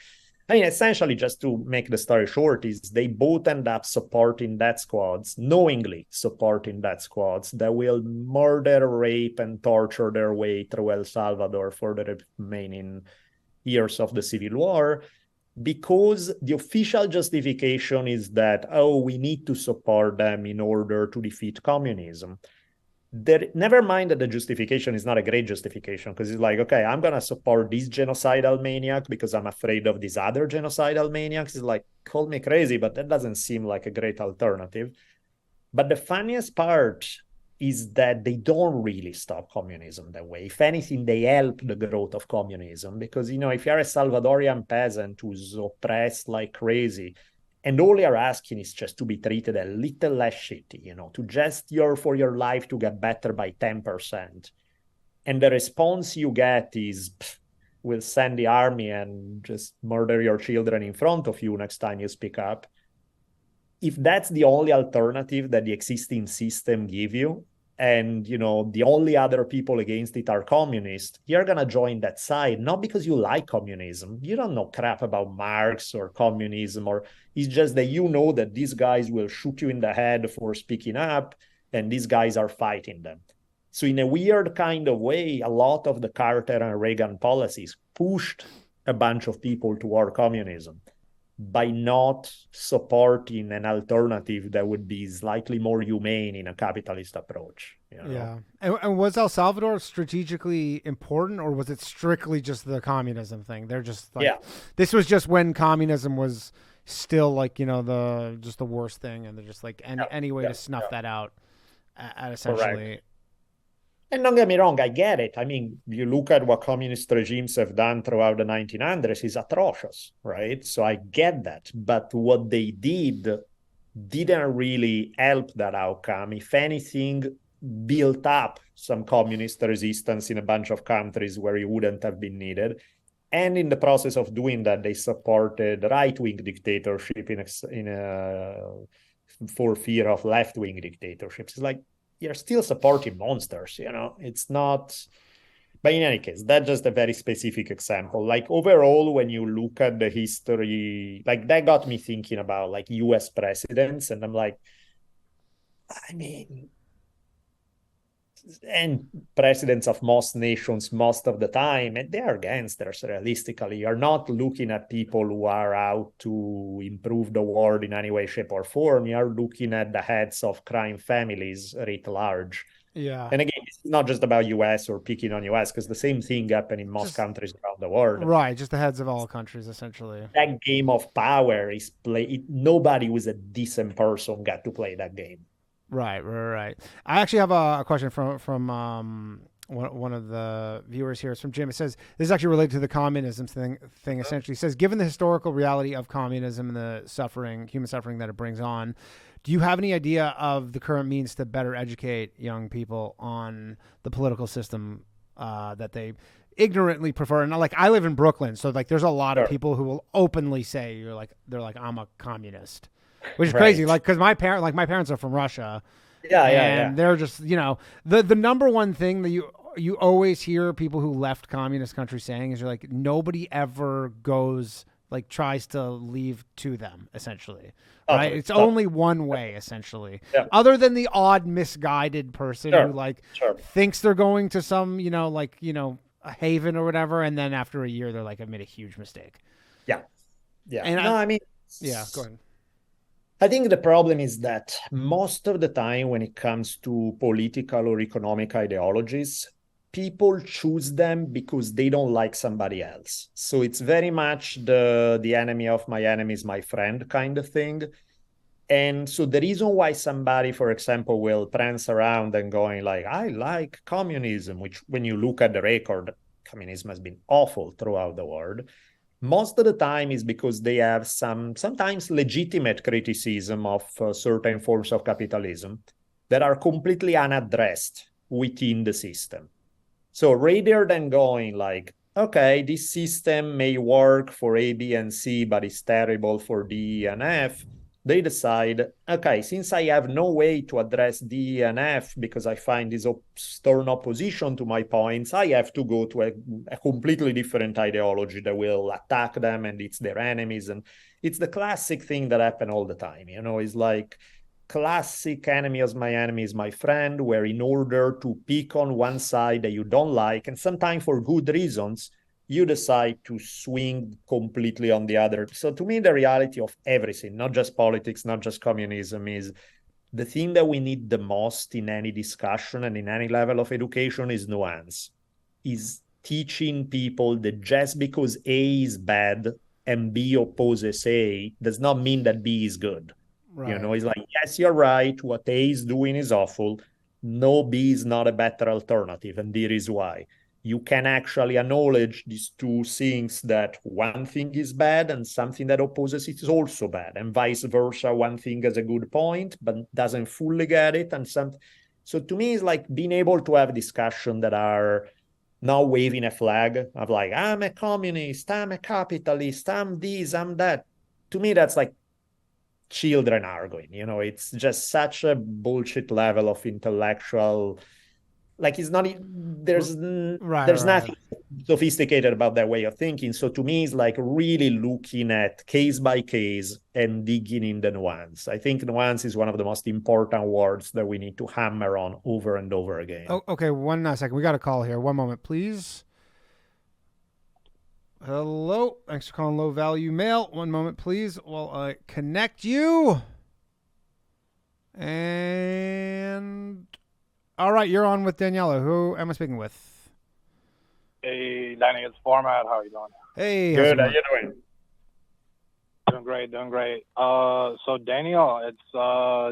essentially, just to make the story short, is they both end up supporting death squads, knowingly supporting death squads that will murder, rape, and torture their way through El Salvador for the remaining years of the Civil War, because the official justification is that, we need to support them in order to defeat communism. Never mind that the justification is not a great justification, because it's like, okay, I'm going to support this genocidal maniac because I'm afraid of these other genocidal maniacs. It's like, call me crazy, but that doesn't seem like a great alternative. But the funniest part is that they don't really stop communism that way. If anything, they help the growth of communism, because, if you're a Salvadorian peasant who's oppressed like crazy, and all you're asking is just to be treated a little less shitty, to just for your life to get better by 10%. And the response you get is, we'll send the army and just murder your children in front of you next time you speak up. If that's the only alternative that the existing system give you, and, the only other people against it are communists, you're going to join that side, not because you like communism. You don't know crap about Marx or communism, or it's just that that these guys will shoot you in the head for speaking up, and these guys are fighting them. So in a weird kind of way, a lot of the Carter and Reagan policies pushed a bunch of people toward communism by not supporting an alternative that would be slightly more humane in a capitalist approach. Yeah. And was El Salvador strategically important, or was it strictly just the communism thing? They're just like, this was just when communism was still like, the worst thing. And they're just like, any way to snuff that out at essentially. Correct. And don't get me wrong, I get it. You look at what communist regimes have done throughout the 1900s is atrocious, right? So I get that. But what they didn't really help that outcome. If anything, built up some communist resistance in a bunch of countries where it wouldn't have been needed. And in the process of doing that, they supported right-wing dictatorship for fear of left-wing dictatorships. It's like, you're still supporting monsters, it's not. But in any case, that's just a very specific example. Like overall, when you look at the history, like that got me thinking about like US presidents, and I'm like, and presidents of most nations most of the time, and they are gangsters, realistically. You're not looking at people who are out to improve the world in any way, shape, or form. You're looking at the heads of crime families writ large. Yeah. And again, it's not just about US or picking on US, because the same thing happened in most countries around the world. Right, just the heads of all countries, essentially. That game of power is played. Nobody who's a decent person got to play that game. Right. I actually have a question from one of the viewers here. It's from Jim. It says, this is actually related to the communism thing essentially. It says, given the historical reality of communism and the human suffering that it brings on, do you have any idea of the current means to better educate young people on the political system that they ignorantly prefer? And like, I live in Brooklyn, so like there's a lot of people who will openly say they're like, I'm a communist. Which is crazy, like, because my parents are from Russia, and they're just, the number one thing that you always hear people who left communist countries saying is, you're like, nobody ever tries to leave to them, essentially, right? It's only one way, essentially, other than the odd misguided person who thinks they're going to some, a haven or whatever, and then after a year they're like, I've made a huge mistake. Yeah. And go ahead. I think the problem is that most of the time when it comes to political or economic ideologies, people choose them because they don't like somebody else. So it's very much the enemy of my enemy is my friend kind of thing. And so the reason why somebody, for example, will prance around and going like, I like communism, which when you look at the record, communism has been awful throughout the world. Most of the time is because they have sometimes legitimate criticism of certain forms of capitalism that are completely unaddressed within the system. So rather than going like, okay, this system may work for A, B, and C, but it's terrible for D, E, and F, they decide, okay, since I have no way to address D, E, and F because I find this stern opposition to my points, I have to go to a completely different ideology that will attack them and it's their enemies. And it's the classic thing that happens all the time. It's like classic enemy of my enemy is my friend, where in order to pick on one side that you don't like, and sometimes for good reasons, you decide to swing completely on the other. So to me, the reality of everything, not just politics, not just communism, is the thing that we need the most in any discussion and in any level of education is nuance, is teaching people that just because A is bad and B opposes A does not mean that B is good. Right. It's like, yes, you're right. What A is doing is awful. No, B is not a better alternative. And here is why. You can actually acknowledge these two things, that one thing is bad and something that opposes it is also bad, and vice versa. One thing has a good point but doesn't fully get it, and so to me it's like being able to have discussion that are not waving a flag of like, I'm a communist, I'm a capitalist, I'm this, I'm that. To me that's like children arguing. It's just such a bullshit level of intellectual, like it's not, there's nothing sophisticated about that way of thinking. So to me, it's like really looking at case by case and digging in the nuance. I think nuance is one of the most important words that we need to hammer on over and over again. Oh, okay, one second. We got a call here. One moment, please. Hello. Thanks for calling Low Value Mail. One moment, please, while I connect you. And all right, you're on with Daniela. Who am I speaking with? Hey, Danny, it's Format. How are you doing? Hey. Good. How you doing? Doing great. So, Daniel, it's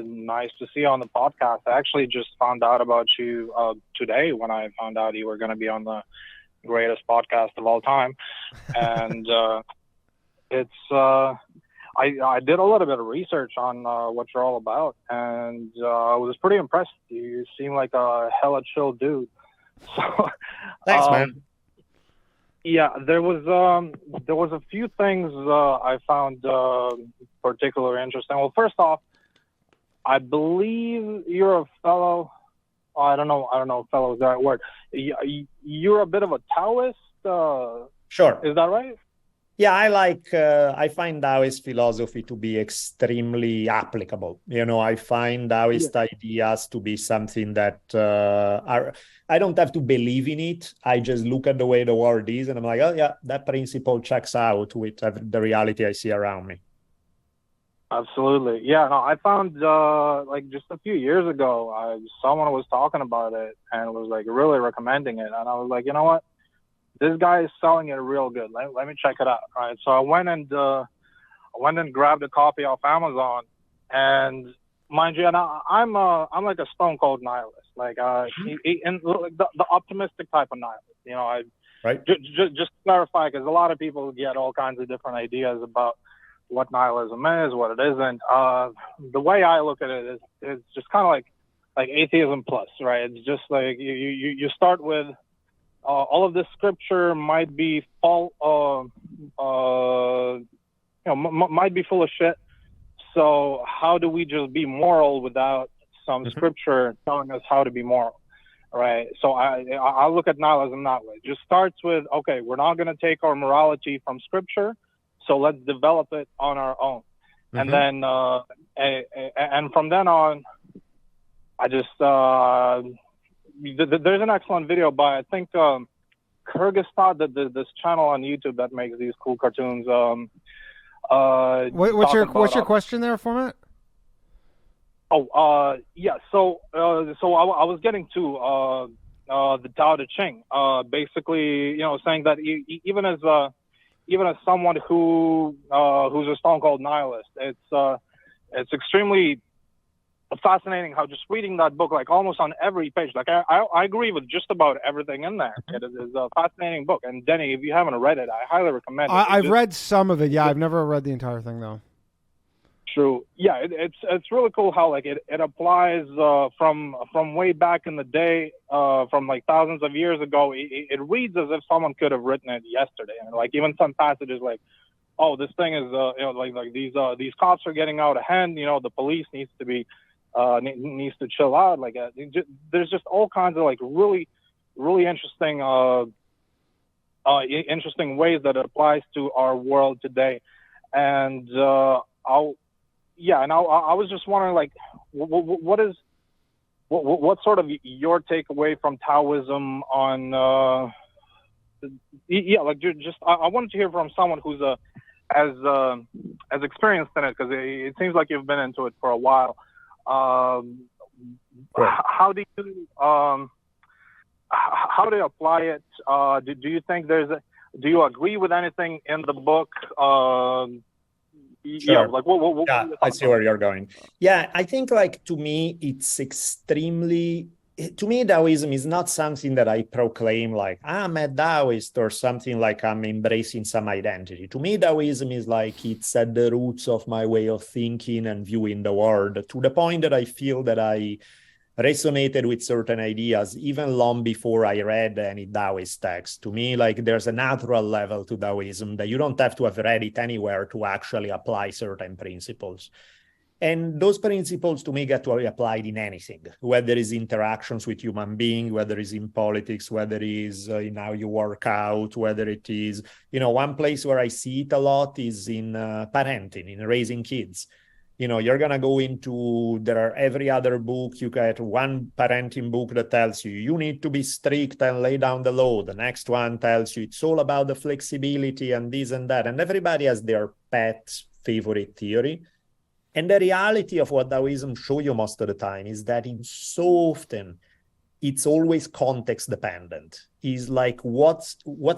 nice to see you on the podcast. I actually just found out about you today when I found out you were going to be on the greatest podcast of all time. And I did a little bit of research on what you're all about, and I was pretty impressed. You seem like a hella chill dude. So, thanks, man. Yeah, there was a few things I found particularly interesting. Well, first off, I believe you're a fellow. I don't know if fellow is the right word. You're a bit of a Taoist. Sure. Is that right? Yeah, I find Taoist philosophy to be extremely applicable. I find Taoist ideas to be something that I don't have to believe in it. I just look at the way the world is and I'm like, oh yeah, that principle checks out with the reality I see around me. Absolutely. Yeah, no, I found like just a few years ago, someone was talking about it and was like really recommending it. And I was like, you know what? This guy is selling it real good. Let me check it out. Right. So I went and grabbed a copy off Amazon, and mind you, and I'm like a stone cold nihilist. Like the optimistic type of nihilist. Right. Just clarify, because a lot of people get all kinds of different ideas about what nihilism is, what it isn't. The way I look at it is just kind of like atheism plus, right? It's just like you start with. All of this scripture might be might be full of shit. So how do we just be moral without some scripture telling us how to be moral, right? So I look at nihilism that way. It just starts with, okay, we're not going to take our morality from scripture, so let's develop it on our own, and then and from then on, I just. There's an excellent video by, I think, Kyrgyzstan, this channel on YouTube that makes these cool cartoons. What's your question there, Format? Yeah. So I was getting to the Tao Te Ching. Basically, saying that even as someone who's a stone cold nihilist, it's extremely fascinating how just reading that book, like almost on every page, like I agree with just about everything in there. It is a fascinating book. And Denny, if you haven't read it, I highly recommend it. I've read some of it. Yeah, I've never read the entire thing though. True. Yeah, it's really cool how like it applies from way back in the day, from like thousands of years ago. It reads as if someone could have written it yesterday, and like even some passages like, oh, this thing is like these cops are getting out of hand. The police needs to be needs to chill out. Like there's just all kinds of like really interesting interesting ways that it applies to our world today, and I was just wondering, like, what's sort of your takeaway from Taoism on, I wanted to hear from someone who's as experienced in it, because it seems like you've been into it for a while. How do you apply it? Do you think do you agree with anything in the book? Sure. Yeah, like what yeah, I see where you're going. Yeah, I think like to me, Taoism is not something that I proclaim like I'm a Taoist or something like I'm embracing some identity. To me, Taoism is like it's at the roots of my way of thinking and viewing the world, to the point that I feel that I resonated with certain ideas even long before I read any Taoist text. To me, like there's a natural level to Taoism that you don't have to have read it anywhere to actually apply certain principles. And those principles to me get to be applied in anything, whether it's interactions with human beings, whether it's in politics, whether it is in how you work out, whether it is, one place where I see it a lot is in parenting, in raising kids. You're going to go there are every other book, you get one parenting book that tells you need to be strict and lay down the law. The next one tells you it's all about the flexibility and this and that. And everybody has their pet favorite theory. And the reality of what Taoism shows you most of the time is that it's always context dependent. Is like what's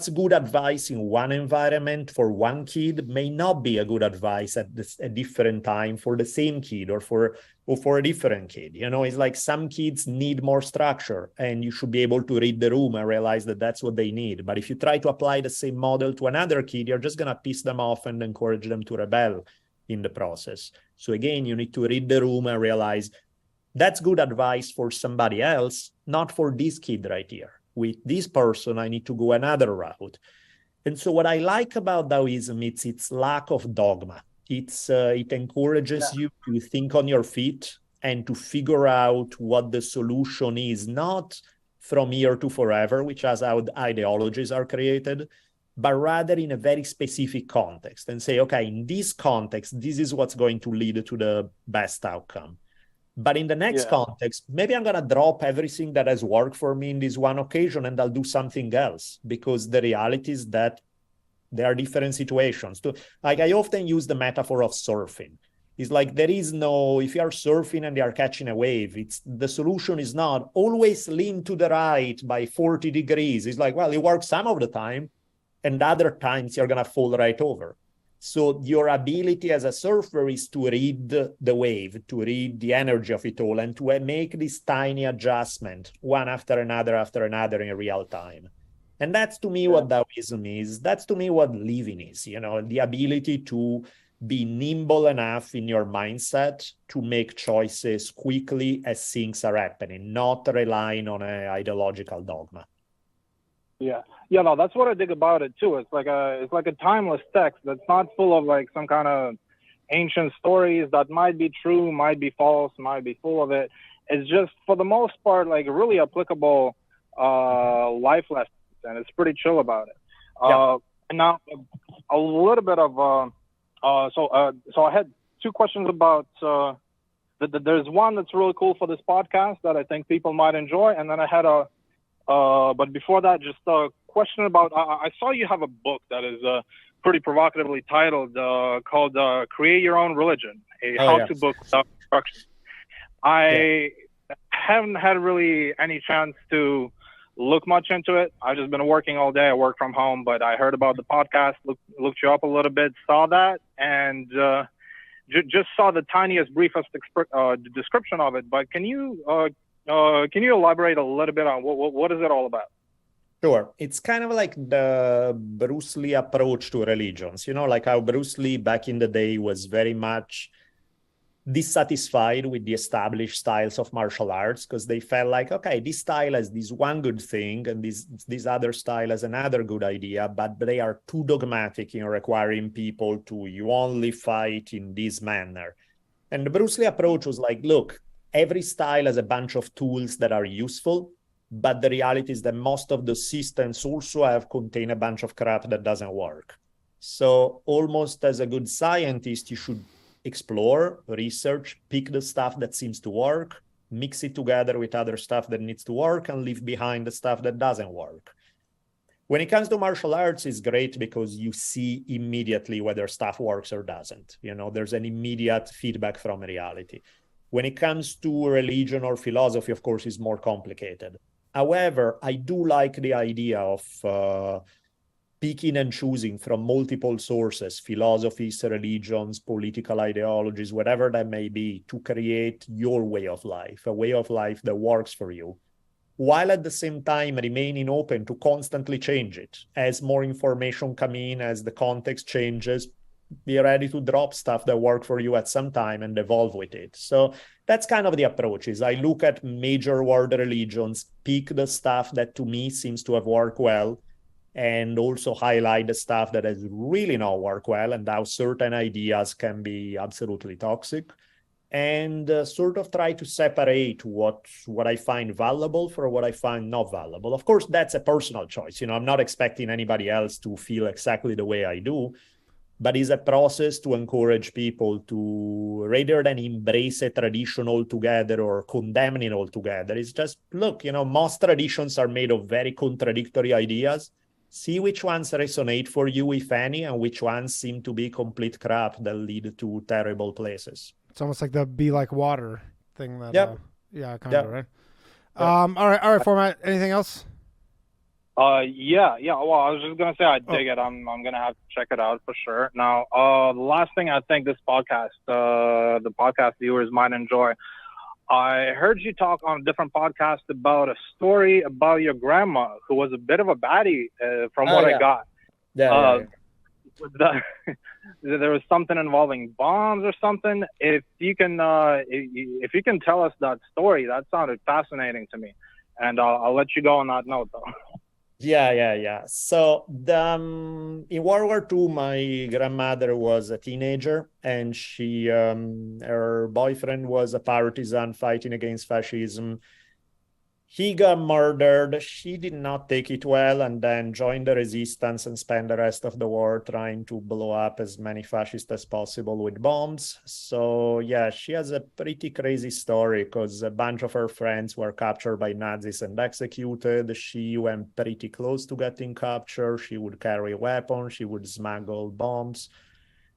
good advice in one environment for one kid may not be a good advice at a different time for the same kid or for a different kid. It's like some kids need more structure and you should be able to read the room and realize that that's what they need. But if you try to apply the same model to another kid, you're just going to piss them off and encourage them to rebel in the process. So again, you need to read the room and realize that's good advice for somebody else, not for this kid right here. With this person, I need to go another route. And so what I like about Taoism, it's its lack of dogma. It encourages you to think on your feet and to figure out what the solution is, not from here to forever, which is how ideologies are created, but rather in a very specific context and say, okay, in this context, this is what's going to lead to the best outcome. But in the next context, maybe I'm going to drop everything that has worked for me in this one occasion and I'll do something else, because the reality is that there are different situations. Like I often use the metaphor of surfing. It's like there is no, if you are surfing and you are catching a wave, the solution is not always lean to the right by 40 degrees. It's like, well, it works some of the time and other times you're going to fall right over. So your ability as a surfer is to read the wave, to read the energy of it all, and to make this tiny adjustment one after another in real time. And that's to me what Taoism is. That's to me what living is, the ability to be nimble enough in your mindset to make choices quickly as things are happening, not relying on an ideological dogma. Yeah, no, that's what I dig about it too. It's like a timeless text that's not full of like some kind of ancient stories that might be true, might be false, might be full of it. It's just for the most part like really applicable life lessons, and it's pretty chill about it. And now a little bit of so I had two questions about there's one that's really cool for this podcast that I think people might enjoy, and then I had but before that, just a question about, I saw you have a book that is pretty provocatively titled called Create Your Own Religion, a how-to book without instructions. I haven't had really any chance to look much into it. I've just been working all day. I work from home, but I heard about the podcast, looked you up a little bit, saw that, and just saw the tiniest, briefest description of it. But can you elaborate a little bit on what is it all about? Sure. It's kind of like the Bruce Lee approach to religions, like how Bruce Lee back in the day was very much dissatisfied with the established styles of martial arts because they felt like, okay, this style has this one good thing and this other style has another good idea, but they are too dogmatic in requiring people to, you only fight in this manner. And the Bruce Lee approach was like, look, every style has a bunch of tools that are useful, but the reality is that most of the systems also contain a bunch of crap that doesn't work. So almost as a good scientist, you should explore, research, pick the stuff that seems to work, mix it together with other stuff that needs to work, and leave behind the stuff that doesn't work. When it comes to martial arts, it's great because you see immediately whether stuff works or doesn't. There's an immediate feedback from reality. When it comes to religion or philosophy, of course, it's more complicated. However, I do like the idea of picking and choosing from multiple sources, philosophies, religions, political ideologies, whatever that may be, to create your way of life, a way of life that works for you, while at the same time remaining open to constantly change it. As more information come in, as the context changes, be ready to drop stuff that work for you at some time and evolve with it. So that's kind of the approach. Is I look at major world religions, pick the stuff that to me seems to have worked well, and also highlight the stuff that has really not worked well and how certain ideas can be absolutely toxic, and sort of try to separate what I find valuable from what I find not valuable. Of course, that's a personal choice. I'm not expecting anybody else to feel exactly the way I do, but it's a process to encourage people to, rather than embrace a tradition altogether or condemn it altogether, it's just, look, most traditions are made of very contradictory ideas. See which ones resonate for you, if any, and which ones seem to be complete crap that lead to terrible places. It's almost like the be like water thing. That, yep. Kind of, right? Yep. All right, Format. Anything else? Yeah. Well, I was just gonna say I dig it. I'm gonna have to check it out for sure. Now, the last thing I think this podcast, the podcast viewers might enjoy. I heard you talk on a different podcast about a story about your grandma who was a bit of a baddie, from what I got. Yeah. There was something involving bombs or something. If you can tell us that story, that sounded fascinating to me. And I'll let you go on that note, though. Yeah. So in World War II, my grandmother was a teenager, and she, her boyfriend was a partisan fighting against fascism. He got murdered. She did not take it well, and then joined the resistance and spent the rest of the war trying to blow up as many fascists as possible with bombs. So yeah, she has a pretty crazy story because a bunch of her friends were captured by Nazis and executed. She went pretty close to getting captured. She would carry weapons. She would smuggle bombs.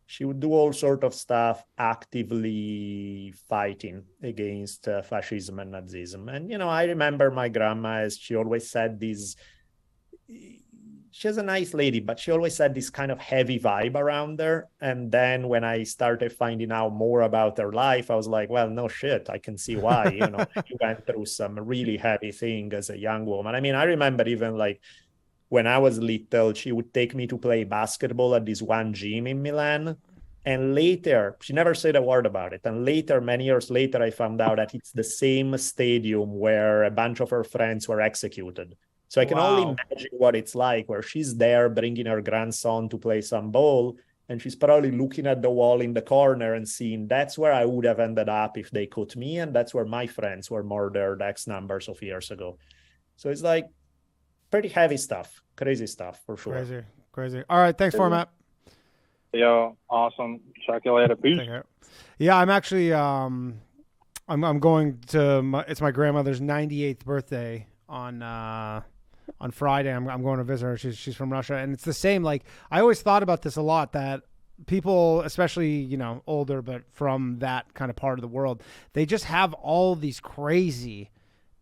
She would do all sort of stuff actively fighting against fascism and Nazism. And, I remember my grandma, as she always said this, she's a nice lady, but she always had this kind of heavy vibe around her. And then when I started finding out more about her life, I was like, well, no shit, I can see why, she went through some really heavy thing as a young woman. I mean, I remember even like, when I was little, she would take me to play basketball at this one gym in Milan. And later, she never said a word about it. And later, many years later, I found out that it's the same stadium where a bunch of her friends were executed. So I can only imagine what it's like, where she's there bringing her grandson to play some ball. And she's probably looking at the wall in the corner and seeing that's where I would have ended up if they caught me. And that's where my friends were murdered X numbers of years ago. So it's like, pretty heavy stuff, crazy stuff for sure. Crazy. All right, thanks, Format. Yo, awesome. Check you later. Peace. Yeah, I'm actually I'm going to it's my grandmother's 98th birthday on Friday. I'm going to visit her. She's from Russia, and it's the same. Like I always thought about this a lot, that people, especially, older, but from that kind of part of the world, they just have all these crazy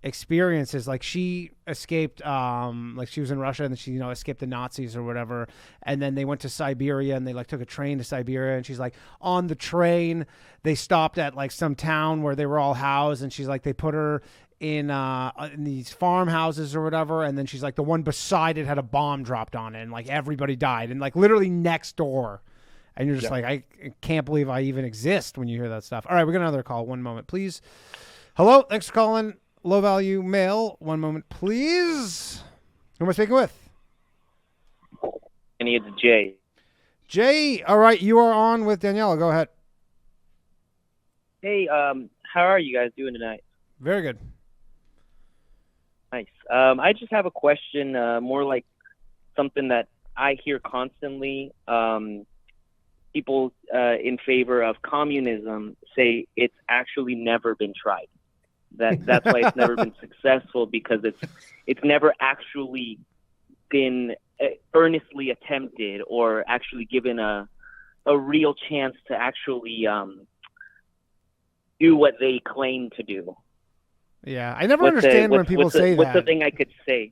experiences. Like she escaped, like she was in Russia and then she, escaped the Nazis or whatever. And then they went to Siberia and they like took a train to Siberia, and she's like on the train, they stopped at like some town where they were all housed. And she's like, they put her in these farmhouses or whatever. And then she's like, the one beside it had a bomb dropped on it and like everybody died, and like literally next door. And you're just like, I can't believe I even exist when you hear that stuff. All right, we got another call. One moment, please. Hello, thanks for calling Low Value Mail. One moment, please. Who am I speaking with? And it's Jay. Jay, all right, you are on with Danielle. Go ahead. Hey, how are you guys doing tonight? Very good. Nice. I just have a question, more like something that I hear constantly. People in favor of communism say it's actually never been tried. That's why it's never been successful, because it's never actually been earnestly attempted or actually given a real chance to actually do what they claim to do. Yeah, I never understand when people say that. What's the thing I could say?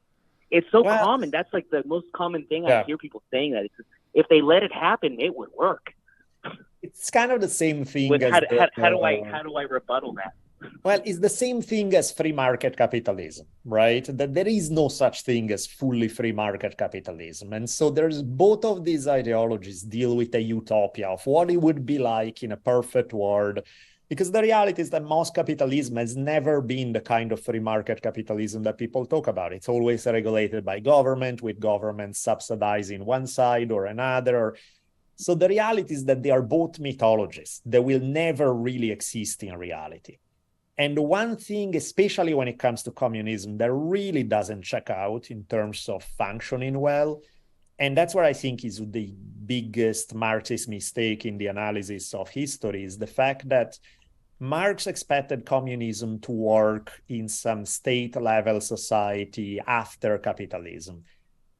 It's so common. That's like the most common thing I hear people saying, that if they let it happen, it would work. It's kind of the same thing. How do I rebuttal that? Well, it's the same thing as free market capitalism, right? That there is no such thing as fully free market capitalism. And so there's both of these ideologies deal with a utopia of what it would be like in a perfect world. Because the reality is that most capitalism has never been the kind of free market capitalism that people talk about. It's always regulated by government, with government subsidizing one side or another. So the reality is that they are both mythologies. They will never really exist in reality. And one thing, especially when it comes to communism, that really doesn't check out in terms of functioning well, and that's what I think is the biggest Marxist mistake in the analysis of history, is the fact that Marx expected communism to work in some state-level society after capitalism.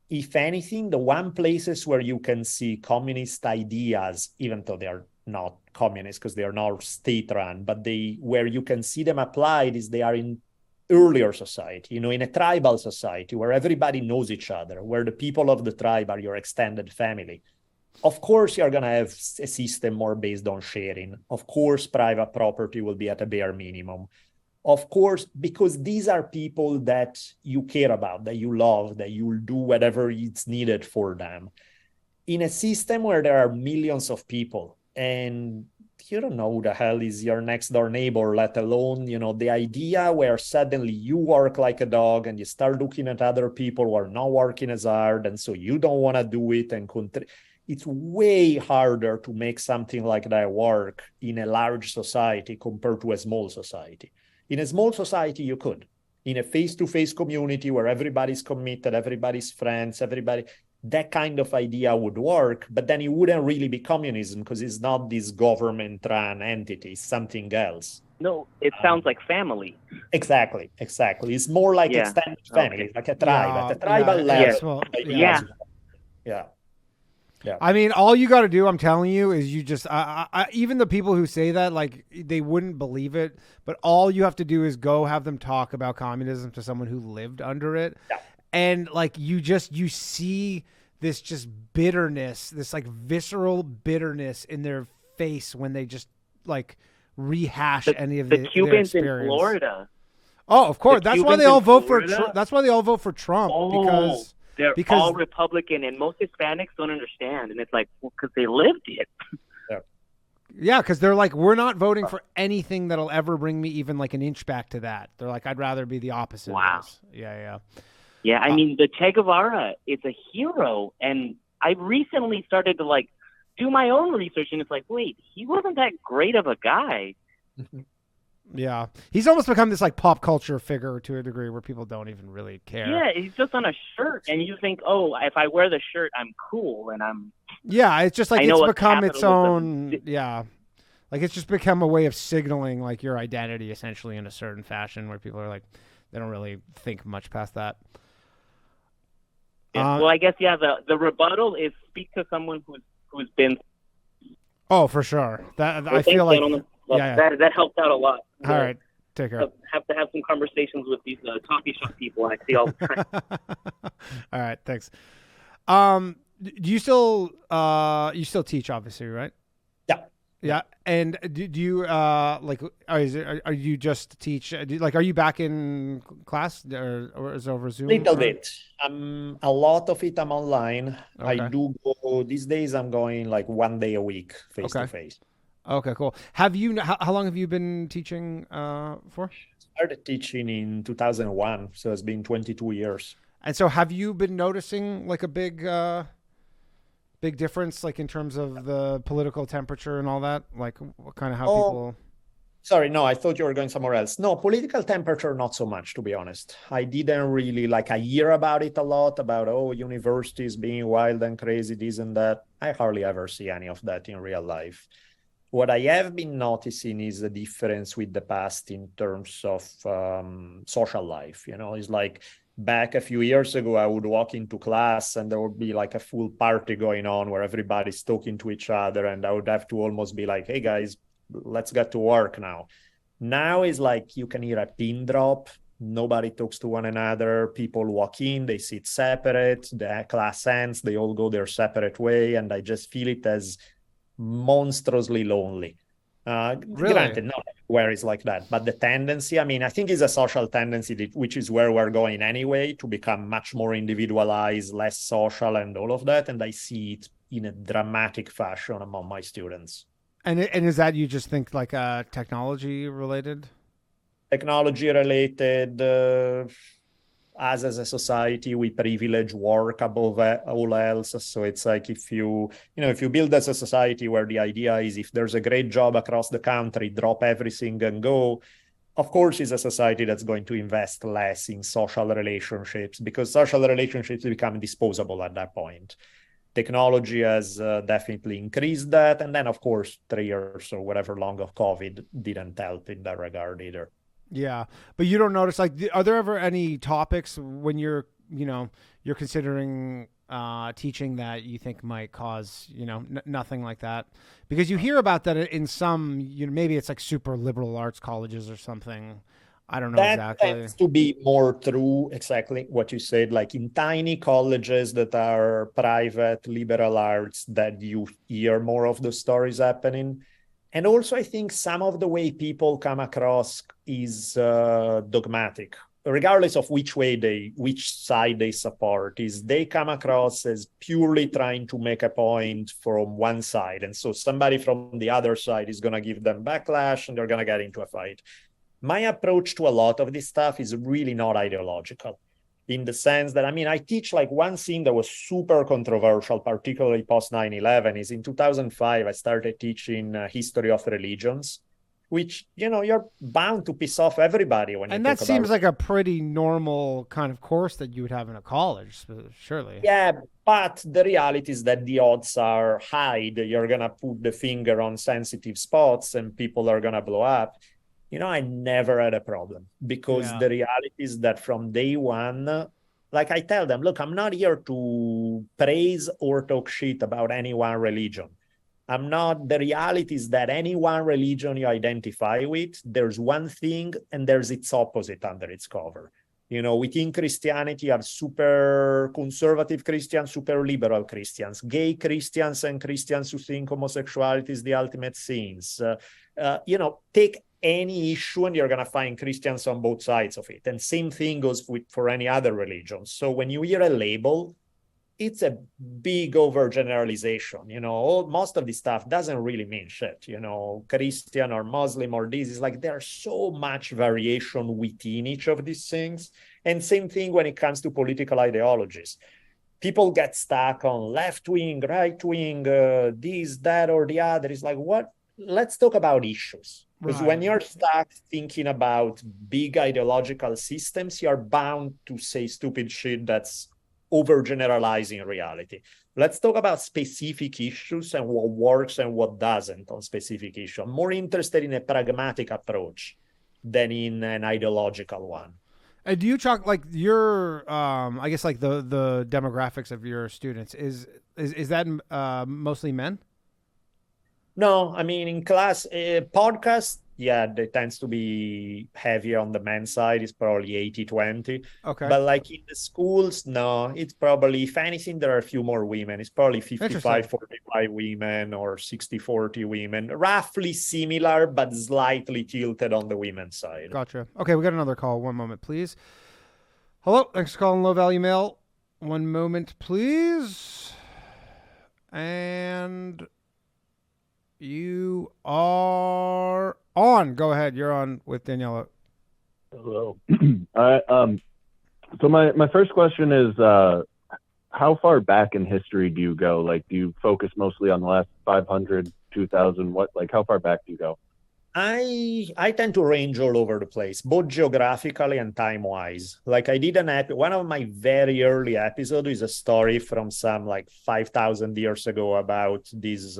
If anything, the one places where you can see communist ideas, even though they are not communist because they are not state-run, but where you can see them applied is they are in earlier society, in a tribal society where everybody knows each other, where the people of the tribe are your extended family. Of course, you're going to have a system more based on sharing. Of course, private property will be at a bare minimum. Of course, because these are people that you care about, that you love, that you'll do whatever is needed for them. In a system where there are millions of people and you don't know who the hell is your next door neighbor, let alone, the idea where suddenly you work like a dog and you start looking at other people who are not working as hard, and so you don't want to do it, and it's way harder to make something like that work in a large society compared to a small society. In a small society, you could. In a face-to-face community where everybody's committed, everybody's friends, that kind of idea would work, but then it wouldn't really be communism because it's not this government-run entity, it's something else. No, it sounds like family. Exactly. It's more like extended family, like a tribe, at a tribal level. Yeah. I mean, all you got to do, I'm telling you, is you just, even the people who say that, like, they wouldn't believe it, but all you have to do is go have them talk about communism to someone who lived under it. Yeah. And like, you see this just bitterness, this like visceral bitterness in their face when they just like rehash any of the Cubans in Florida. Oh, of course. That's why they all vote for Trump. That's why they all vote for Trump, because all Republican, and most Hispanics don't understand. And it's like, well, because they lived it. Yeah, because they're like, we're not voting for anything that'll ever bring me even like an inch back to that. They're like, I'd rather be the opposite. Wow. Yeah. Yeah, I mean, the Che Guevara is a hero. And I recently started to like do my own research, and it's like, wait, he wasn't that great of a guy. Yeah, he's almost become this like pop culture figure to a degree where people don't even really care. Yeah, he's just on a shirt, and you think, oh, if I wear the shirt, I'm cool, and I'm. Yeah, it's just like it's become its own. Yeah, like it's just become a way of signaling like your identity essentially in a certain fashion, where people are like, they don't really think much past that. Yeah, well, I guess the rebuttal is speak to someone who's been Oh, for sure. That Well, I thanks, feel like. gentlemen. Well, Yeah. that helped out a lot. All right. Take care. Have to have some conversations with these coffee shop people I see all the time. All right. Thanks. Do you still teach, obviously, right? Yeah. Yeah. And do you like are you just teach are you back in class or is it over Zoom? Little bit. A lot of it I'm online. I Okay. do go these days. I'm going like 1 day a week face to face. Okay, cool. Have you how long have you been teaching for? Started teaching in 2001, so it's been 22 years. And so have you been noticing like a big difference like in terms of the political temperature and all that? Like what kind of how people Sorry, no, I thought you were going somewhere else. No, political temperature, not so much, to be honest. I didn't really I hear about it a lot about, universities being wild and crazy, this and that. I hardly ever see any of that in real life. What I have been noticing is the difference with the past in terms of social life. It's like back a few years ago, I would walk into class and there would be like a full party going on where everybody's talking to each other. And I would have to almost be like, hey, guys, let's get to work now. Now it's like you can hear a pin drop. Nobody talks to one another. People walk in, they sit separate. The class ends, they all go their separate way. And I just feel it as monstrously lonely. Really? Granted, not everywhere is like that, but the tendency, I think is a social tendency, which is where we're going anyway, to become much more individualized, less social and all of that. And I see it in a dramatic fashion among my students. And is that you just think like technology related? Technology related, as a society, we privilege work above all else. So it's like if you build as a society where the idea is if there's a great job across the country, drop everything and go. Of course, it's a society that's going to invest less in social relationships because social relationships become disposable at that point. Technology has definitely increased that. And then, of course, 3 years or whatever long of COVID didn't help in that regard either. Yeah, but you don't notice are there ever any topics when you're considering teaching that you think might cause nothing like that? Because you hear about that in some maybe it's like super liberal arts colleges or something. I don't know exactly. That tends to be more true, exactly what you said, like in tiny colleges that are private liberal arts that you hear more of the stories happening. And also, I think some of the way people come across is dogmatic, regardless of which side they support, is they come across as purely trying to make a point from one side. And so somebody from the other side is going to give them backlash and they're going to get into a fight. My approach to a lot of this stuff is really not ideological. In the sense that, I teach like one thing that was super controversial, particularly post 9/11, is in 2005, I started teaching history of religions, which, you're bound to piss off everybody when you talk about. And that seems like a pretty normal kind of course that you would have in a college, surely. Yeah, but the reality is that the odds are high that you're going to put the finger on sensitive spots and people are going to blow up. I never had a problem because the reality is that from day one, like I tell them, look, I'm not here to praise or talk shit about any one religion. The reality is that any one religion you identify with, there's one thing and there's its opposite under its cover. Within Christianity, you have super conservative Christians, super liberal Christians, gay Christians and Christians who think homosexuality is the ultimate sins. Take any issue and you're going to find Christians on both sides of it. And same thing goes for any other religion. So when you hear a label, it's a big overgeneralization. Most of this stuff doesn't really mean shit. Christian or Muslim or this is like there's so much variation within each of these things. And same thing when it comes to political ideologies. People get stuck on left wing, right wing, this, that, or the other. It's like, what? Let's talk about issues. Because when you're stuck thinking about big ideological systems, you're bound to say stupid shit that's overgeneralizing reality. Let's talk about specific issues and what works and what doesn't on specific issues. I'm more interested in a pragmatic approach than in an ideological one. And do you talk like your, I guess like the demographics of your students is that mostly men? No, I mean, in class, podcast, yeah, they tends to be heavier on the men's side. It's probably 80-20. Okay. But like in the schools, no, it's probably, if anything, there are a few more women. It's probably Interesting. 55-45 women or 60-40 women. Roughly similar, but slightly tilted on the women's side. Gotcha. Okay, we got another call. One moment, please. Hello, thanks for calling Low Value Mail. One moment, please. And you are on. Go ahead. You're on with Daniela. Hello. All right. So my first question is, how far back in history do you go? Like, do you focus mostly on the last 500, 2000? How far back do you go? I tend to range all over the place, both geographically and time-wise. Like I did one of my very early episodes is a story from some like 5,000 years ago about this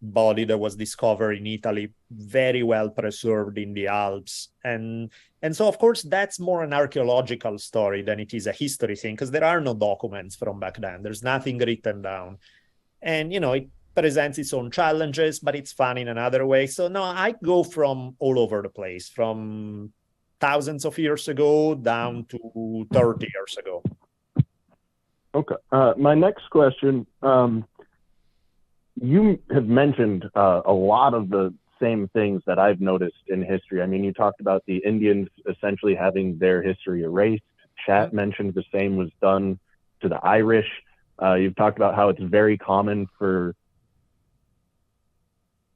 body that was discovered in Italy, very well preserved in the Alps. And so, of course, that's more an archaeological story than it is a history thing, because there are no documents from back then. There's nothing written down. And, it presents its own challenges, but it's fun in another way. So no, I go from all over the place, from thousands of years ago down to 30 years ago. Okay. My next question, you have mentioned a lot of the same things that I've noticed in history. I mean, you talked about the Indians essentially having their history erased. Chat mentioned the same was done to the Irish. You've talked about how it's very common for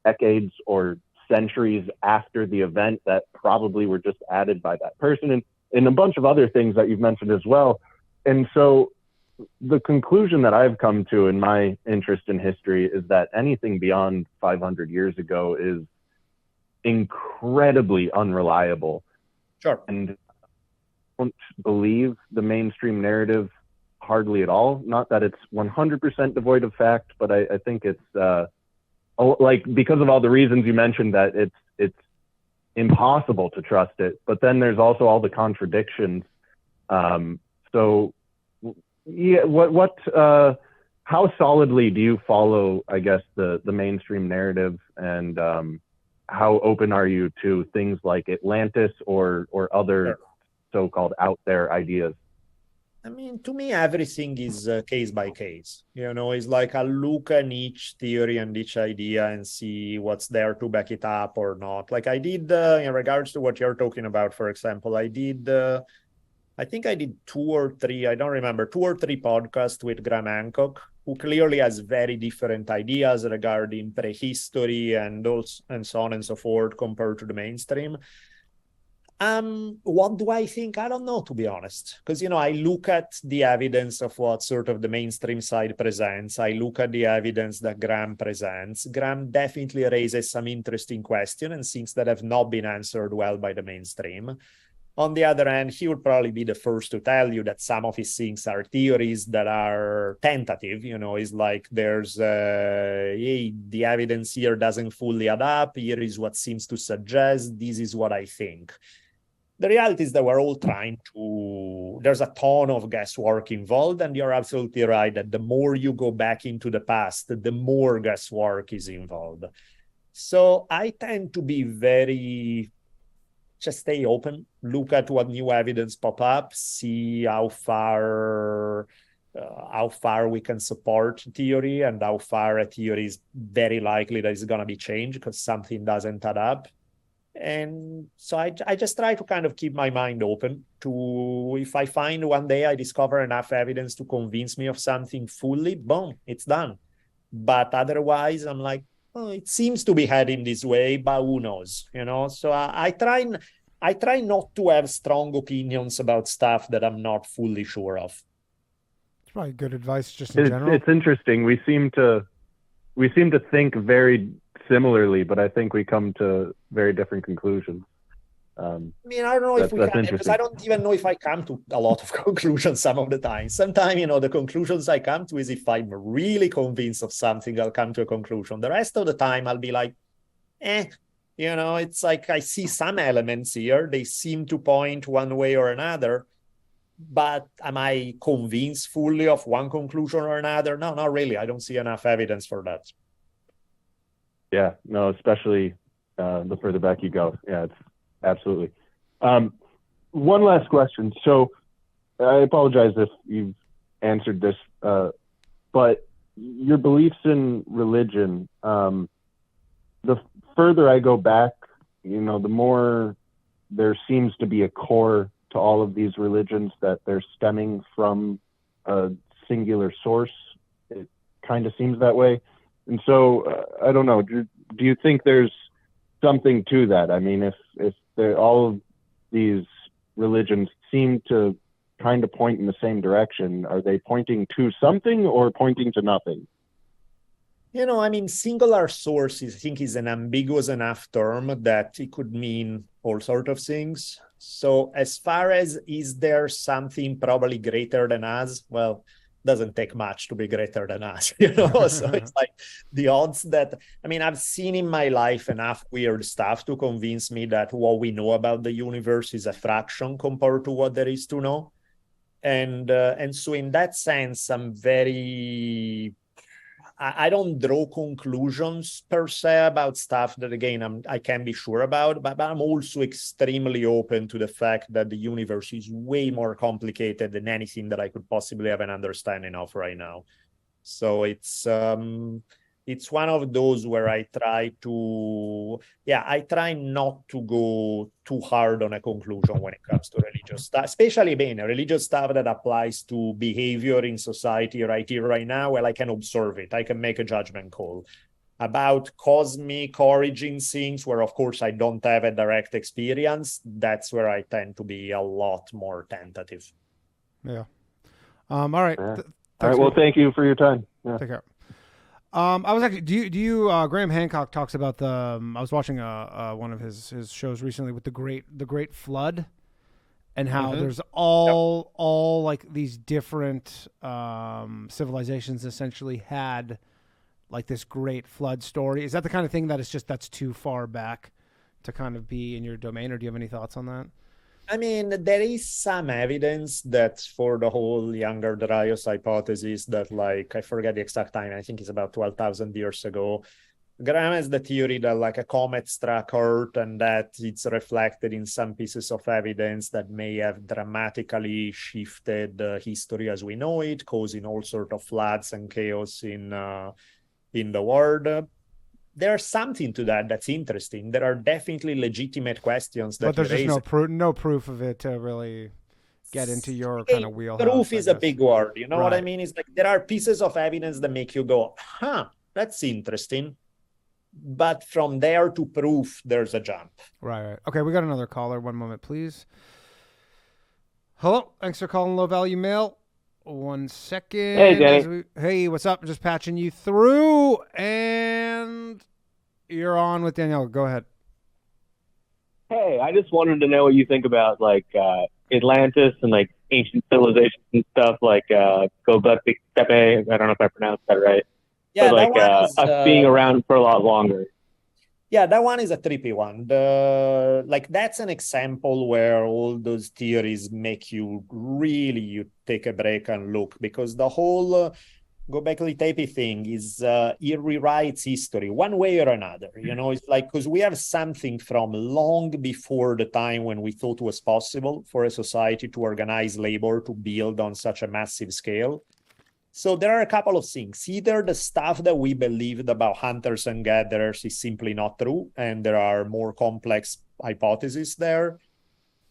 decades or centuries after the event that probably were just added by that person, and a bunch of other things that you've mentioned as well. And so the conclusion that I've come to in my interest in history is that anything beyond 500 years ago is incredibly unreliable. Sure. And I don't believe the mainstream narrative hardly at all. Not that it's 100% devoid of fact, but I think it's because of all the reasons you mentioned, that it's impossible to trust it. But then there's also all the contradictions. So yeah, how solidly do you follow, I guess, the mainstream narrative, and how open are you to things like Atlantis or other so-called out there ideas? I mean, to me, everything is case by case. It's like I'll look at each theory and each idea and see what's there to back it up or not. Like I did, in regards to what you're talking about, for example, I think I did 2 or 3, I don't remember, 2 or 3 podcasts with Graham Hancock, who clearly has very different ideas regarding prehistory and so on and so forth compared to the mainstream. What do I think? I don't know, to be honest, because I look at the evidence of what sort of the mainstream side presents. I look at the evidence that Graham presents. Graham definitely raises some interesting questions and things that have not been answered well by the mainstream. On the other hand, he would probably be the first to tell you that some of his things are theories that are tentative. It's like there's hey, the evidence here doesn't fully add up. Here is what seems to suggest. This is what I think. The reality is that we're all there's a ton of guesswork involved, and you're absolutely right that the more you go back into the past, the more guesswork is involved. So I tend to be just stay open, look at what new evidence pop up, see how far we can support theory and how far a theory is very likely that it's going to be changed because something doesn't add up. And so I just try to kind of keep my mind open to, if I find one day I discover enough evidence to convince me of something fully, boom, it's done. But otherwise, I'm like, oh, it seems to be heading this way, but who knows, So I try not to have strong opinions about stuff that I'm not fully sure of. It's probably good advice just in general. It's interesting. We seem to think very similarly, but I think we come to very different conclusions. I mean, I don't know if we can, because I don't even know if I come to a lot of conclusions some of the time. Sometimes, the conclusions I come to is if I'm really convinced of something, I'll come to a conclusion. The rest of the time, I'll be like, it's like I see some elements here. They seem to point one way or another. But am I convinced fully of one conclusion or another? No, not really. I don't see enough evidence for that. Yeah, no, especially the further back you go. Yeah, it's absolutely. One last question. So I apologize if you've answered this, but your beliefs in religion, the further I go back, the more there seems to be a core to all of these religions, that they're stemming from a singular source. It kind of seems that way. And so I don't know. Do you think there's something to that? I mean, if all of these religions seem to kind of point in the same direction, are they pointing to something or pointing to nothing? I mean, singular source I think is an ambiguous enough term that it could mean all sorts of things. So as far as is there something probably greater than us? Well, doesn't take much to be greater than us, So it's like the odds that, I mean, I've seen in my life enough weird stuff to convince me that what we know about the universe is a fraction compared to what there is to know. And so in that sense, I don't draw conclusions per se about stuff that, again, I can't be sure about, but I'm also extremely open to the fact that the universe is way more complicated than anything that I could possibly have an understanding of right now. So it's one of those where I try not to go too hard on a conclusion when it comes to religious stuff, especially religious stuff that applies to behavior in society right here, right now. Well, I can observe it. I can make a judgment call. About cosmic origin things, where, of course, I don't have a direct experience, that's where I tend to be a lot more tentative. Yeah. All right. Yeah. All right. Well, thank you for your time. Yeah. Take care. I was actually. Do you? Graham Hancock talks about the. I was watching one of his shows recently with the Great Flood, and how there's all like these different civilizations essentially had like this Great Flood story. Is that the kind of thing that is just that's too far back to kind of be in your domain, or do you have any thoughts on that? I mean, there is some evidence that for the whole Younger Darius hypothesis that, like, I forget the exact time, I think it's about 12,000 years ago. Graham has the theory that, like, a comet struck Earth and that it's reflected in some pieces of evidence that may have dramatically shifted history as we know it, causing all sorts of floods and chaos in the world. There's something to that that's interesting. There are definitely legitimate questions that. But there's just no proof of it to really get into your kind of wheelhouse. Proof is a big word. You know what I mean? It's like there are pieces of evidence that make you go, huh, that's interesting. But from there to proof, there's a jump. Right. Okay, we got another caller. One moment, please. Hello. Thanks for calling Low Value Mail. 1 second. Hey, Danny. Hey, what's up? Just patching you through, and you're on with Danielle. Go ahead. Hey, I just wanted to know what you think about like Atlantis and like ancient civilizations and stuff like Göbekli Tepe. I don't know if I pronounced that right. Yeah, but like us being around for a lot longer. Yeah, that one is a trippy one. Like that's an example where all those theories make you take a break and look, because the whole Göbekli Tepe thing is it rewrites history one way or another. It's like, because we have something from long before the time when we thought was possible for a society to organize labor to build on such a massive scale. So there are a couple of things. Either the stuff that we believed about hunters and gatherers is simply not true, and there are more complex hypotheses there,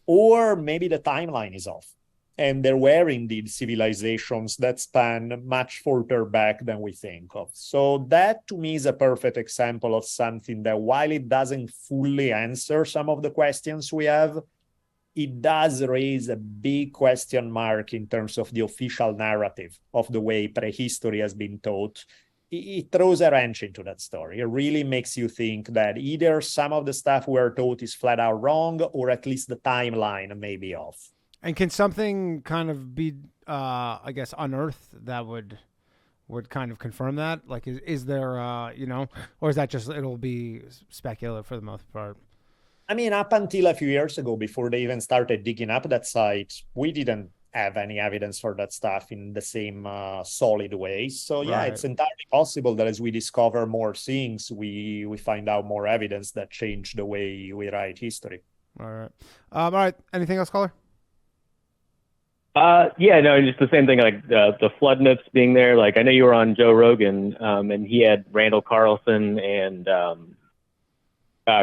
or maybe the timeline is off. And there were indeed civilizations that span much further back than we think of. So that to me is a perfect example of something that, while it doesn't fully answer some of the questions we have, it does raise a big question mark in terms of the official narrative of the way prehistory has been taught. It throws a wrench into that story. It really makes you think that either some of the stuff we're taught is flat out wrong, or at least the timeline may be off. And can something kind of be, I guess, unearthed that would kind of confirm that? Like, is there, or is that just, it'll be speculative for the most part? I mean, up until a few years ago, before they even started digging up that site, we didn't have any evidence for that stuff in the same solid way. So yeah, Right. it's entirely possible that as we discover more things, we find out more evidence that change the way we write history. All right. All right. Anything else, caller? Yeah, no, just the same thing, like the flood myths being there. Like, I know you were on Joe Rogan, and he had Randall Carlson and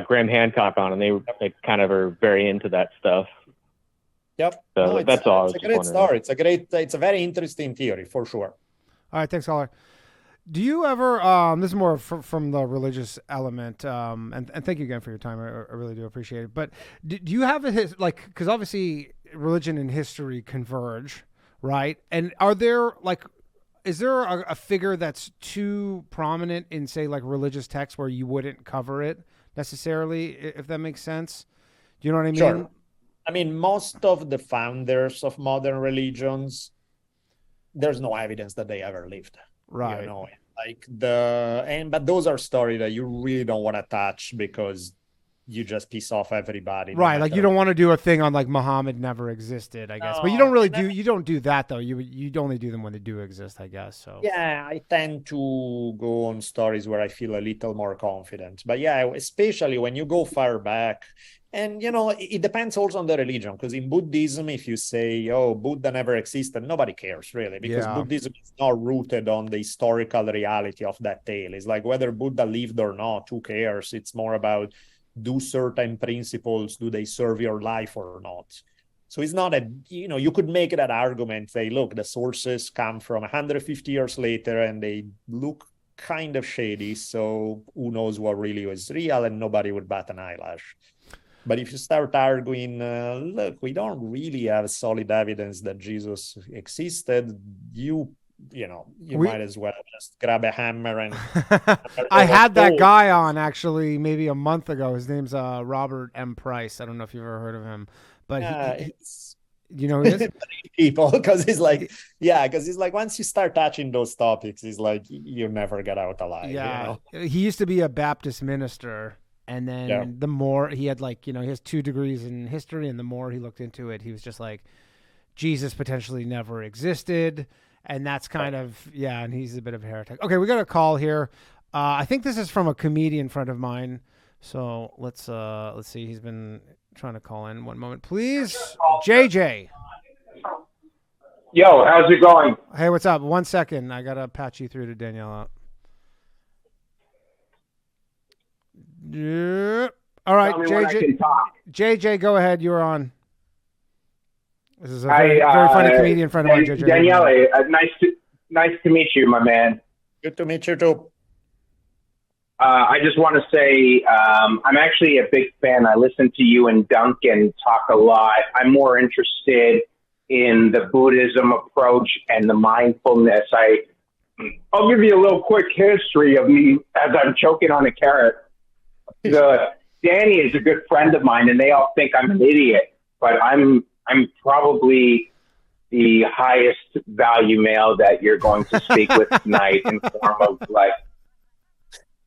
Graham Hancock on, and they kind of are very into that stuff. Yep. So No, that's all. It's a great story. It's a very interesting theory for sure. All right. Thanks, caller. Do you ever, this is more from the religious element, and thank you again for your time. I really do appreciate it. But do you have because obviously religion and history converge, right? And is there a figure that's too prominent in, say, like religious texts where you wouldn't cover it necessarily, if that makes sense? Do you know what I mean? Sure. I mean, most of the founders of modern religions, there's no evidence that they ever lived. Right. You know, but those are stories that you really don't want to touch because you just piss off everybody. Right. Like, you don't want to do a thing on like Muhammad never existed, I guess. But you don't really you don't do that though. You'd only do them when they do exist, I guess. So yeah, I tend to go on stories where I feel a little more confident. But yeah, especially when you go far back. And, it depends also on the religion, because in Buddhism, if you say, oh, Buddha never existed, nobody cares, really, because Buddhism is not rooted on the historical reality of that tale. It's like whether Buddha lived or not, who cares? It's more about, do certain principles, do they serve your life or not? So it's not you could make that argument, say, look, the sources come from 150 years later and they look kind of shady, so who knows what really was real, and nobody would bat an eyelash. But if you start arguing, look, we don't really have solid evidence that Jesus existed, you might as well just grab a hammer and... I had that guy on, actually, maybe a month ago. His name's Robert M. Price. I don't know if you've ever heard of him. But you know, people, because he's like, once you start touching those topics, he's like, you never get out alive. Yeah. He used to be a Baptist minister. And then the more he had, he has 2 degrees in history, and the more he looked into it, he was just like, Jesus potentially never existed. And that's kind of, and he's a bit of a heretic. Okay, we got a call here. I think this is from a comedian friend of mine. So let's see. He's been trying to call in. One moment, please. JJ. Yo, how's it going? Hey, what's up? 1 second. I got to patch you through to Daniela. Yeah. All right, JJ, go ahead. You're on. This is a very funny comedian friend of mine, JJ. Daniele, nice to meet you, my man. Good to meet you too. I just want to say I'm actually a big fan. I listen to you and Duncan talk a lot. I'm more interested in the Buddhism approach and the mindfulness. I'll give you a little quick history of me as I'm choking on a carrot. Danny is a good friend of mine, and they all think I'm an idiot, but I'm probably the highest value male that you're going to speak with tonight in form of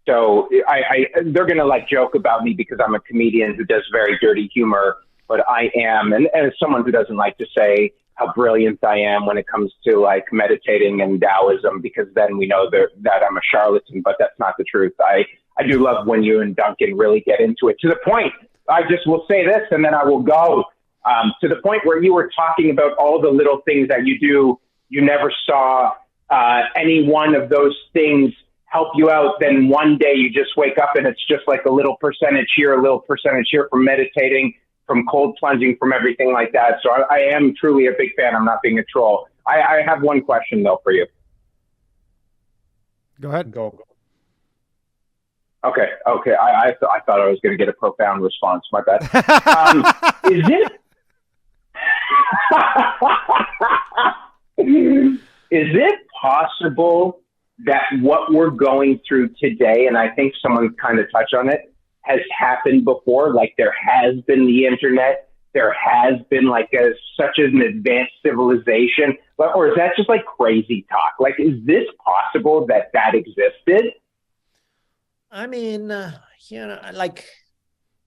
so they're going to joke about me because I'm a comedian who does very dirty humor, but I am, and as someone who doesn't like to say how brilliant I am when it comes to meditating and Taoism, because then we know that I'm a charlatan, but that's not the truth. I do love when you and Duncan really get into it to the point. I just will say this and then I will go to the point where you were talking about all the little things that you do. You never saw any one of those things help you out. Then one day you just wake up and it's just like a little percentage here, a little percentage here from meditating, from cold plunging, from everything like that. So I am truly a big fan. I'm not being a troll. I have one question though for you. Go ahead. Go. Okay. I thought I was going to get a profound response. My bad. Is it possible that what we're going through today, and I think someone kind of touched on it, has happened before? Like there has been the internet, there has been such an advanced civilization, or is that just crazy talk? Is this possible that existed? I mean, that's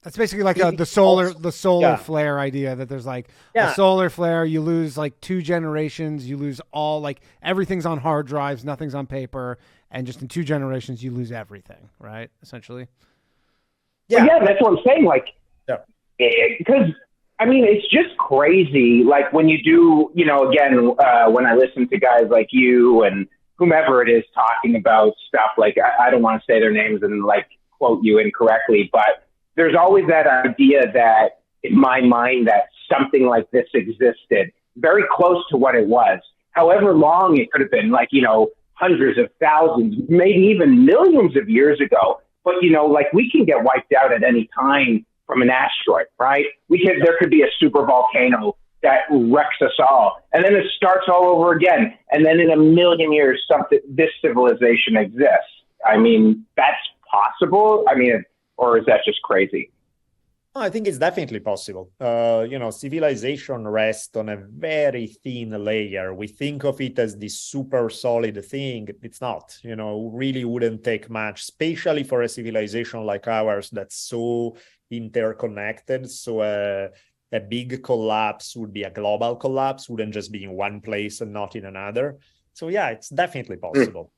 It's basically like the solar Yeah. flare idea that there's like Yeah. a solar flare. You lose like 2 generations. You lose all like everything's on hard drives. Nothing's on paper. And just in 2 generations, you lose everything, right? Essentially. Yeah, yeah, that's what I'm saying. Like, Yeah. because I mean, it's just crazy. Like when you do, you know, again, when I listen to guys like you and whomever it is talking about stuff, like I don't want to say their names and like quote you incorrectly, but there's always that idea that in my mind that something like this existed very close to what it was. However long it could have been, like, you know, hundreds of thousands, maybe even millions of years ago. But, you know, like we can get wiped out at any time from an asteroid, right? There could be a super volcano that wrecks us all. And then it starts all over again. And then in a million years, this civilization exists. I mean, that's possible. I mean, or is that just crazy? I think it's definitely possible. You know, civilization rests on a very thin layer. We think of it as this super solid thing. It's not, you know, really wouldn't take much, especially for a civilization like ours that's so interconnected. So a big collapse would be a global collapse, wouldn't just be in one place and not in another. So yeah, it's definitely possible.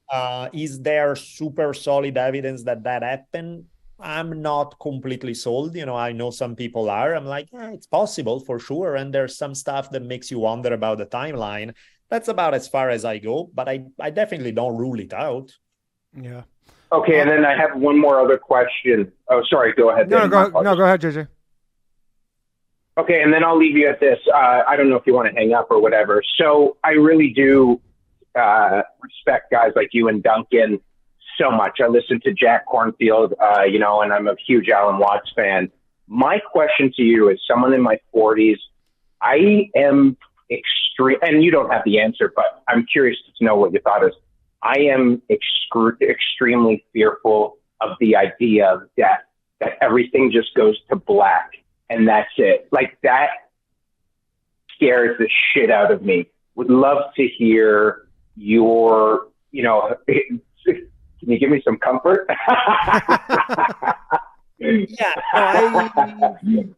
Is there super solid evidence that happened? I'm not completely sold. You know, I know some people are. I'm like, yeah, it's possible for sure. And there's some stuff that makes you wonder about the timeline. That's about as far as I go, but I definitely don't rule it out. Yeah. Okay, and then I have one more other question. Oh, sorry, go ahead. No, go ahead, JJ. Okay, and then I'll leave you at this. I don't know if you want to hang up or whatever. So I really do respect guys like you and Duncan so much. I listen to Jack Kornfield, you know, and I'm a huge Alan Watts fan. My question to you, as someone in my 40s, I am extreme, and you don't have the answer, but I'm curious to know what your thought is. I am extremely fearful of the idea of death, that everything just goes to black and that's it. Like that scares the shit out of me. Would love to hear your, you know, can you give me some comfort? Yeah,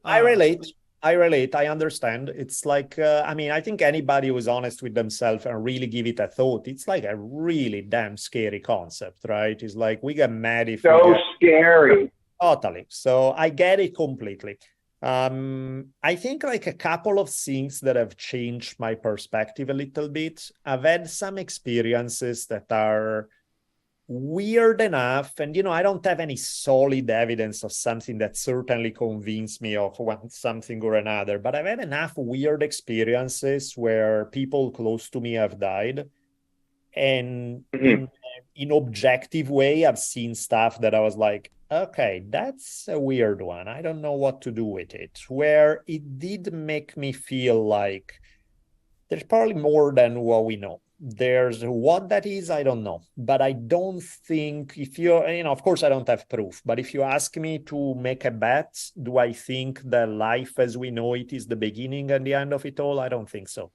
I relate. I understand. It's like, I mean, I think anybody who's honest with themselves and really give it a thought, it's like a really damn scary concept, right? It's like we get mad if scary. Totally. So I get it completely. I think like a couple of things that have changed my perspective a little bit. I've had some experiences that are weird enough, and you know, I don't have any solid evidence of something that certainly convinced me of one something or another, but I've had enough weird experiences where people close to me have died, and in objective way I've seen stuff that I was like, okay, that's a weird one, I don't know what to do with it, where it did make me feel like there's probably more than what we know. There's what that is, I don't know. But I don't think, if you're, you know, of course I don't have proof, but if you ask me to make a bet, do I think that life as we know it is the beginning and the end of it all? I don't think so.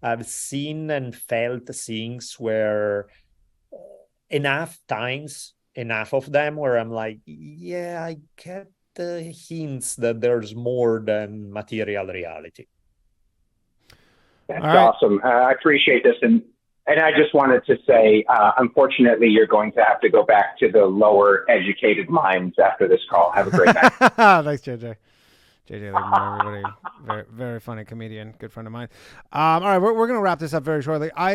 I've seen and felt things where enough times, enough of them, where I'm like, yeah, I get the hints that there's more than material reality. That's awesome. I appreciate this. And I just wanted to say, unfortunately, you're going to have to go back to the lower educated minds after this call. Have a great night. Thanks, JJ. JJ, everybody. Very, very funny comedian, good friend of mine. All right, we're going to wrap this up very shortly. I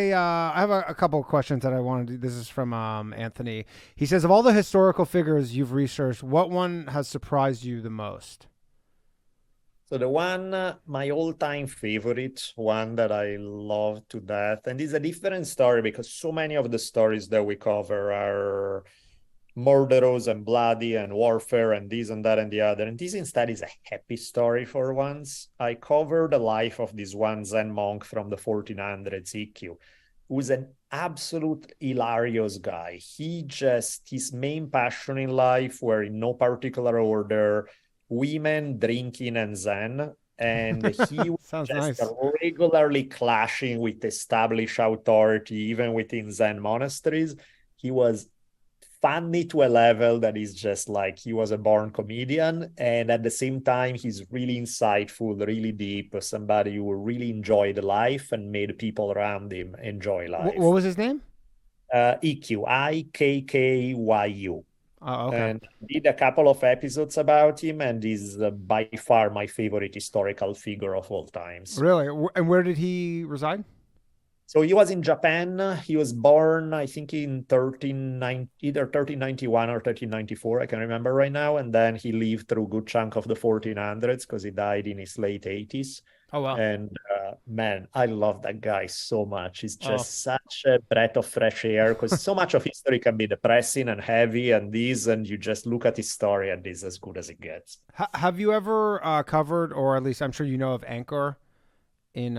have a couple of questions that I wanted to. This is from Anthony. He says, of all the historical figures you've researched, what one has surprised you the most? So the one, my all-time favorite, one that I love to death, and it's a different story because so many of the stories that we cover are murderous and bloody and warfare and this and that and the other. And this instead is a happy story for once. I covered the life of this one Zen monk from the 1400s, Ikkyu, who's an absolute hilarious guy. His main passion in life were in no particular order, women, drinking, and Zen. And he was just nice. Regularly clashing with established authority, even within Zen monasteries. He was funny to a level that is just like he was a born comedian, and at the same time he's really insightful, really deep, somebody who really enjoyed life and made people around him enjoy life. What was his name? EQ, Ikkyu. Oh, okay. And did a couple of episodes about him, and is by far my favorite historical figure of all times. Really? And where did he reside? So he was in Japan. He was born, I think, in either 1391 or 1394. I can remember right now. And then he lived through a good chunk of the 1400s because he died in his late 80s. Oh, wow. And man, I love that guy so much. He's just such a breath of fresh air, because so much of history can be depressing and heavy, and you just look at his story and it's as good as it gets. Have you ever covered, or at least I'm sure you know of Angkor in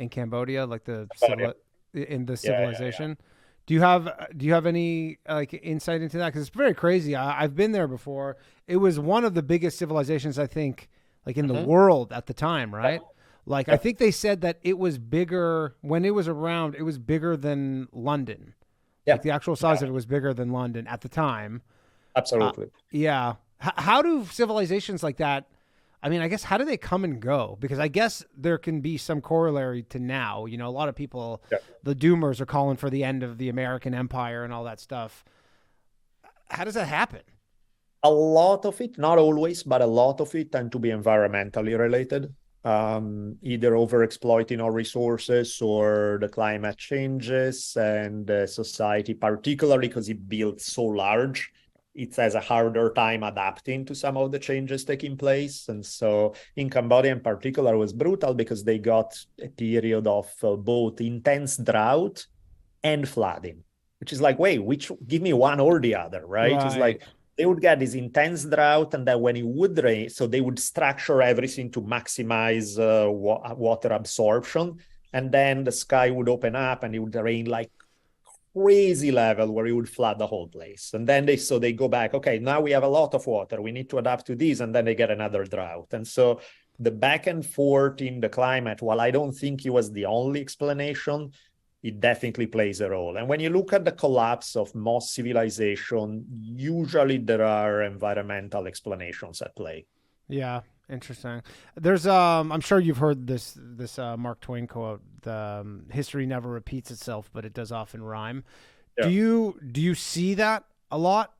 Cambodia, like in the civilization? Yeah. Do you have any like insight into that? Because it's very crazy. I've been there before. It was one of the biggest civilizations, I think, like in the world at the time, right? Like, I think they said that it was bigger when it was around. It was bigger than London. Yeah. Like the actual size of it was bigger than London at the time. Absolutely. Yeah. How do civilizations like that, I mean, I guess, how do they come and go? Because I guess there can be some corollary to now. You know, a lot of people, the doomers are calling for the end of the American empire and all that stuff. How does that happen? A lot of it, not always, but a lot of it tend to be environmentally related. Either over-exploiting our resources or the climate changes, and society, particularly because it built so large, it has a harder time adapting to some of the changes taking place. And so in Cambodia in particular, it was brutal because they got a period of both intense drought and flooding, which is like, wait, give me one or the other, right? It's like, they would get this intense drought, and then when it would rain, so they would structure everything to maximize water absorption, and then the sky would open up and it would rain like crazy level where it would flood the whole place. And then they go back, okay, now we have a lot of water, we need to adapt to this, and then they get another drought. And so the back and forth in the climate, while I don't think it was the only explanation, it definitely plays a role. And when you look at the collapse of most civilization, usually there are environmental explanations at play. Yeah, interesting. There's I'm sure you've heard this Mark Twain quote, history never repeats itself, but it does often rhyme. Yeah. Do you see that a lot?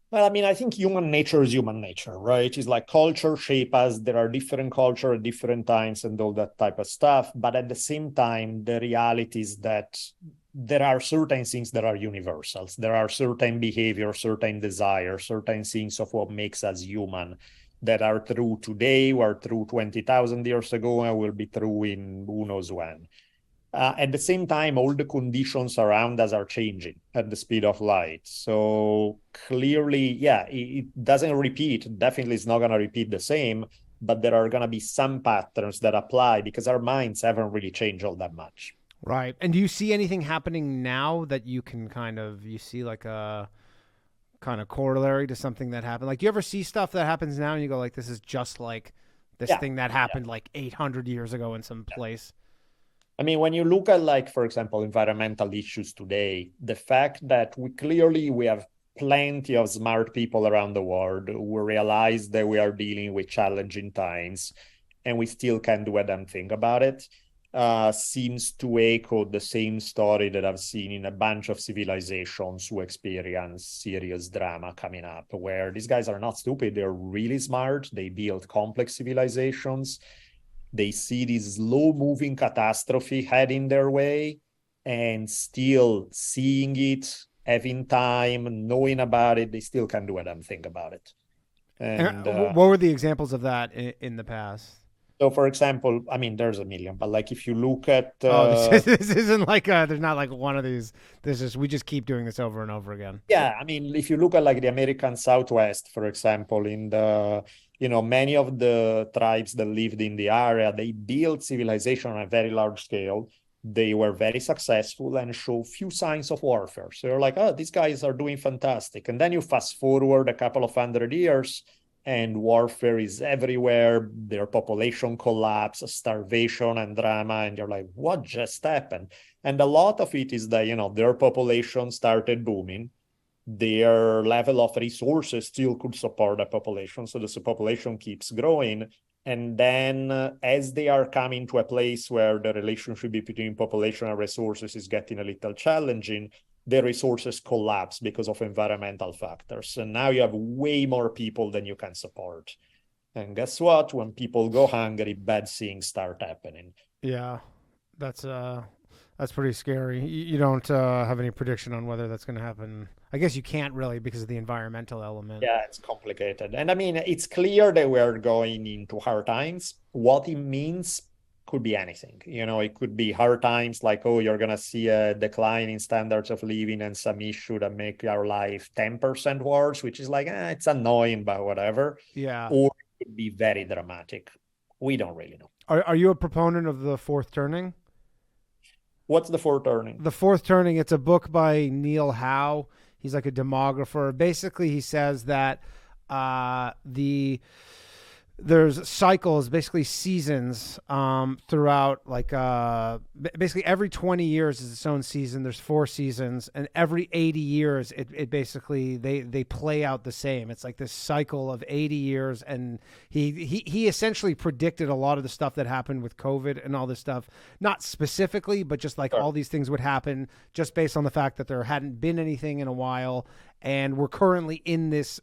Well, I mean, I think human nature is human nature, right? It's like culture shape us. There are different culture at different times and all that type of stuff. But at the same time, the reality is that there are certain things that are universals. There are certain behaviors, certain desires, certain things of what makes us human that are true today, were true 20,000 years ago, and will be true in who knows when. At the same time, all the conditions around us are changing at the speed of light. So clearly, it doesn't repeat. Definitely it's not going to repeat the same, but there are going to be some patterns that apply because our minds haven't really changed all that much. Right. And do you see anything happening now that you can you see like a kind of corollary to something that happened? Like, do you ever see stuff that happens now and you go like, this is just like this thing that happened like 800 years ago in some place? I mean, when you look at, like, for example, environmental issues today, the fact that we have plenty of smart people around the world who realize that we are dealing with challenging times and we still can't do a damn thing about it, seems to echo the same story that I've seen in a bunch of civilizations who experience serious drama coming up, where these guys are not stupid. They're really smart. They build complex civilizations. They see this slow-moving catastrophe heading their way, and still seeing it, having time, knowing about it, they still can do a damn thing about it. And what were the examples of that in the past? So, for example, I mean, there's a million, but like if you look at... this isn't like, there's not like one of these, we just keep doing this over and over again. Yeah, I mean, if you look at like the American Southwest, for example, in the... many of the tribes that lived in the area, they built civilization on a very large scale. They were very successful and show few signs of warfare. So you're like, oh, these guys are doing fantastic. And then you fast forward a couple of 100 years and warfare is everywhere. Their population collapse, starvation and drama. And you're like, what just happened? And a lot of it is that, their population started booming. their level of resources still could support the population. So the population keeps growing. And then as they are coming to a place where the relationship between population and resources is getting a little challenging, the resources collapse because of environmental factors. And now you have way more people than you can support. And guess what? When people go hungry, bad things start happening. Yeah, that's pretty scary. You don't have any prediction on whether that's going to happen. I guess you can't really because of the environmental element. Yeah, it's complicated. And I mean, it's clear that we're going into hard times. What it means could be anything. It could be hard times like, oh, you're going to see a decline in standards of living and some issue that make your life 10% worse, which is like, it's annoying, but whatever. Yeah. Or it could be very dramatic. We don't really know. Are you a proponent of the fourth turning? What's the fourth turning? The fourth turning, it's a book by Neil Howe. He's like a demographer. Basically, he says that there's cycles, basically seasons throughout, like basically every 20 years is its own season. There's 4 seasons, and every 80 years it basically they play out the same. It's like this cycle of 80 years, and he essentially predicted a lot of the stuff that happened with COVID and all this stuff, not specifically, but just like all these things would happen just based on the fact that there hadn't been anything in a while, and we're currently in this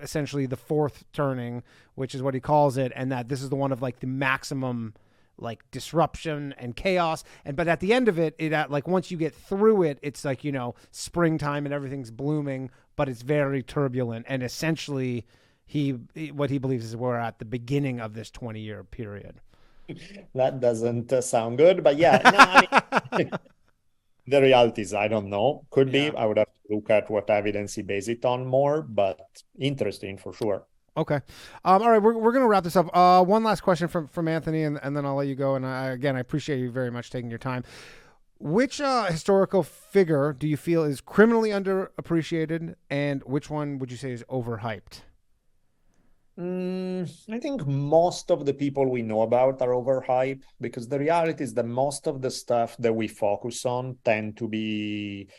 essentially the fourth turning, which is what he calls it, and that this is the one of like the maximum like disruption and chaos, but at the end of it like once you get through it, it's like springtime and everything's blooming, but it's very turbulent, and essentially what he believes is we're at the beginning of this 20-year period. That doesn't sound good, but yeah, no, I mean, the reality is, I don't know. Could be. I would have to look at what evidence he based it on more, but interesting for sure. Okay. All right. We're going to wrap this up. One last question from Anthony, and then I'll let you go. And I appreciate you very much taking your time. Which historical figure do you feel is criminally underappreciated, and which one would you say is overhyped? I think most of the people we know about are overhyped, because the reality is that most of the stuff that we focus on tend to be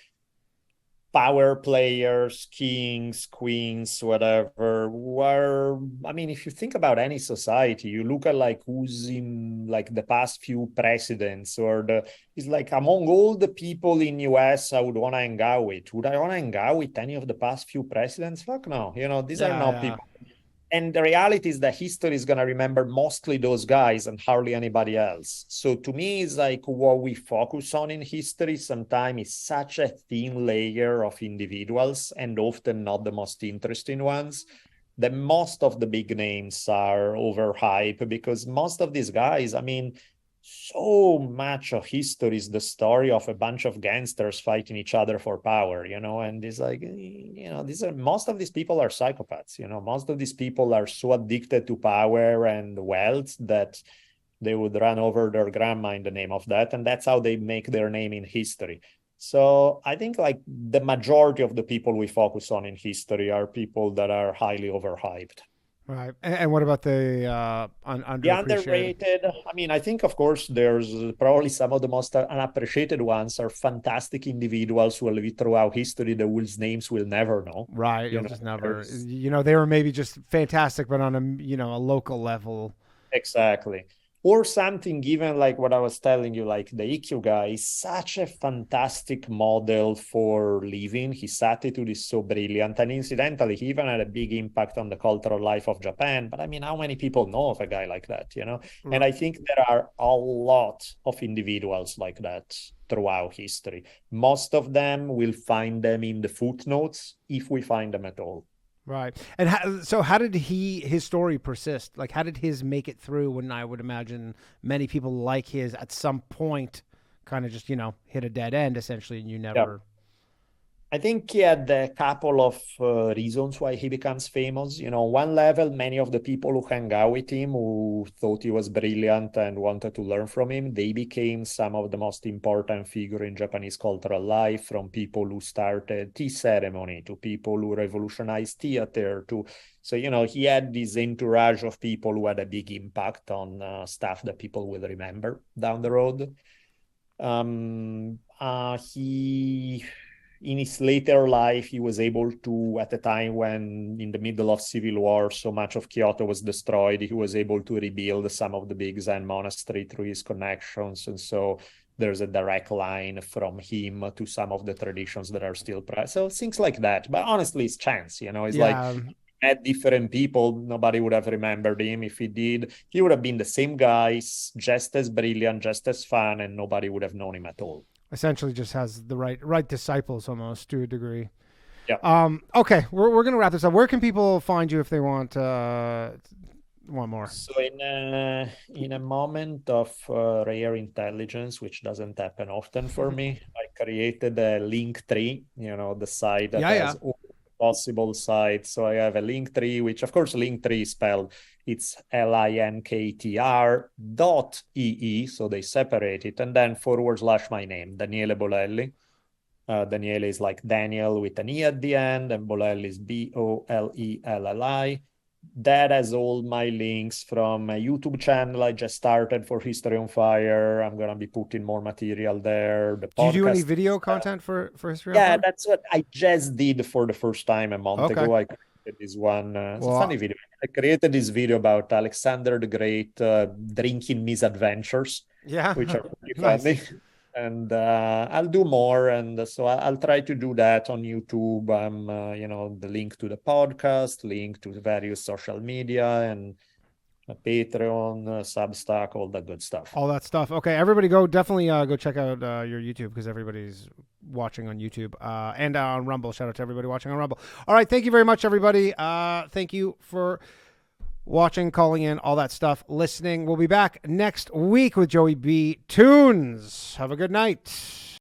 power players, kings, queens, whatever. If you think about any society, you look at like who's in like the past few presidents, it's like among all the people in US I would want to hang out with, would I want to hang out with any of the past few presidents? Fuck no. These are not people. And the reality is that history is going to remember mostly those guys and hardly anybody else. So to me, it's like what we focus on in history sometimes is such a thin layer of individuals, and often not the most interesting ones, that most of the big names are overhyped, because most of these guys, so much of history is the story of a bunch of gangsters fighting each other for power, and it's like, most of these people are psychopaths, most of these people are so addicted to power and wealth that they would run over their grandma in the name of that. And that's how they make their name in history. So I think like the majority of the people we focus on in history are people that are highly overhyped. Right. And what about the underappreciated? The underrated, I think, of course, there's probably some of the most unappreciated ones are fantastic individuals who will live throughout history that whose names we'll never know. Right. You'll just never, they were maybe just fantastic, but on a local level. Exactly. Or something even like what I was telling you, like the IQ guy is such a fantastic model for living. His attitude is so brilliant. And incidentally, he even had a big impact on the cultural life of Japan. But how many people know of a guy like that, Right. And I think there are a lot of individuals like that throughout history. Most of them, we'll find them in the footnotes, if we find them at all. Right. And how did his story persist? Like, how did his make it through when I would imagine many people like his at some point kind of just, hit a dead end essentially, and you never... Yeah. I think he had a couple of reasons why he becomes famous. One level, many of the people who hang out with him, who thought he was brilliant and wanted to learn from him, they became some of the most important figures in Japanese cultural life, from people who started tea ceremony to people who revolutionized theater So, he had this entourage of people who had a big impact on stuff that people will remember down the road. in his later life, he was able to, at the time when in the middle of civil war, so much of Kyoto was destroyed, he was able to rebuild some of the big Zen monastery through his connections. And so there's a direct line from him to some of the traditions that are still present. So things like that. But honestly, it's chance, it's like at different people, nobody would have remembered him. If he did, he would have been the same guy, just as brilliant, just as fun, and nobody would have known him at all. Essentially just has the right disciples almost to a degree. Yeah. Okay, we're gonna wrap this up. Where can people find you if they want more? So in a moment of rare intelligence, which doesn't happen often for me, I created a link tree, the site that has all possible sites. So I have a link tree, which of course link tree is spelled, it's linktr.ee, so they separate it, and then / my name, Daniele Bolelli. Daniele is like Daniel with an E at the end, and Bolelli is Bolelli. That has all my links from a YouTube channel I just started for History on Fire. I'm going to be putting more material there. The podcast. Do you do any video content for History on Fire? Yeah, that's what I just did for the first time a month ago. I created this one. It's a funny video. I created this video about Alexander the Great drinking misadventures, which are pretty funny. And I'll do more, and so I'll try to do that on YouTube. The link to the podcast, link to the various social media, and Patreon, Substack, all that good stuff. All that stuff. Okay, everybody definitely go check out your YouTube, because everybody's watching on YouTube and on Rumble. Shout out to everybody watching on Rumble. All right, thank you very much, everybody. Thank you for watching, calling in, all that stuff, listening. We'll be back next week with Joey B. Tunes. Have a good night.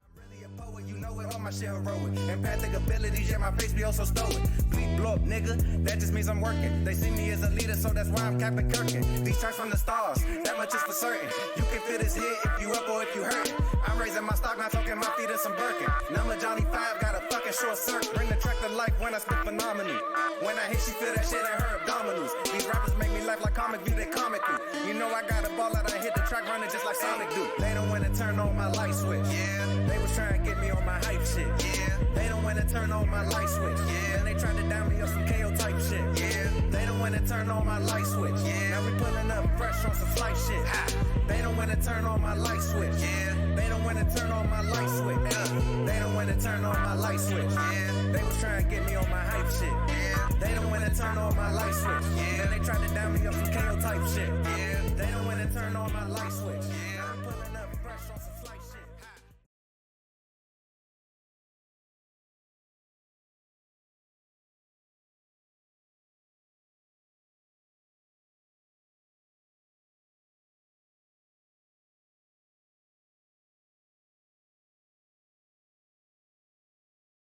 My shit heroic. Empathic abilities, yeah, my face be also stoic. Please blow up, nigga. That just means I'm working. They see me as a leader, so that's why I'm Captain Kirkin. These tracks from the stars, that much is for certain. You can feel this hit if you up or if you hurt. I'm raising my stock, not talking my feet in some Birkin. Number Johnny 5 got a fucking short circuit. Bring the track to life when I spit phenomenal. When I hit, she feel that shit in her abdominals. These rappers make me laugh like comic view, they comic through. You know I got a ball out, I hit the track running just like Sonic do. They don't wanna turn on my light switch. Yeah, they was trying to get me on my hype shit. Yeah, they don't wanna turn on my light switch. Yeah, and they tried to down me up some KO type shit. Yeah, they don't wanna turn on my light switch. Yeah, now we pulling up fresh on some flight shit. Ha. They don't wanna turn on my light switch. Yeah, they don't wanna turn on my light switch. They don't wanna turn on my light switch. Yeah, they was trying to get me on my hype shit. Yeah, they don't wanna turn on my light switch. Yeah, and they tried to down me up some KO type shit. Yeah, they don't wanna turn on my light switch. Yeah, I'm pulling up fresh on some flight shit.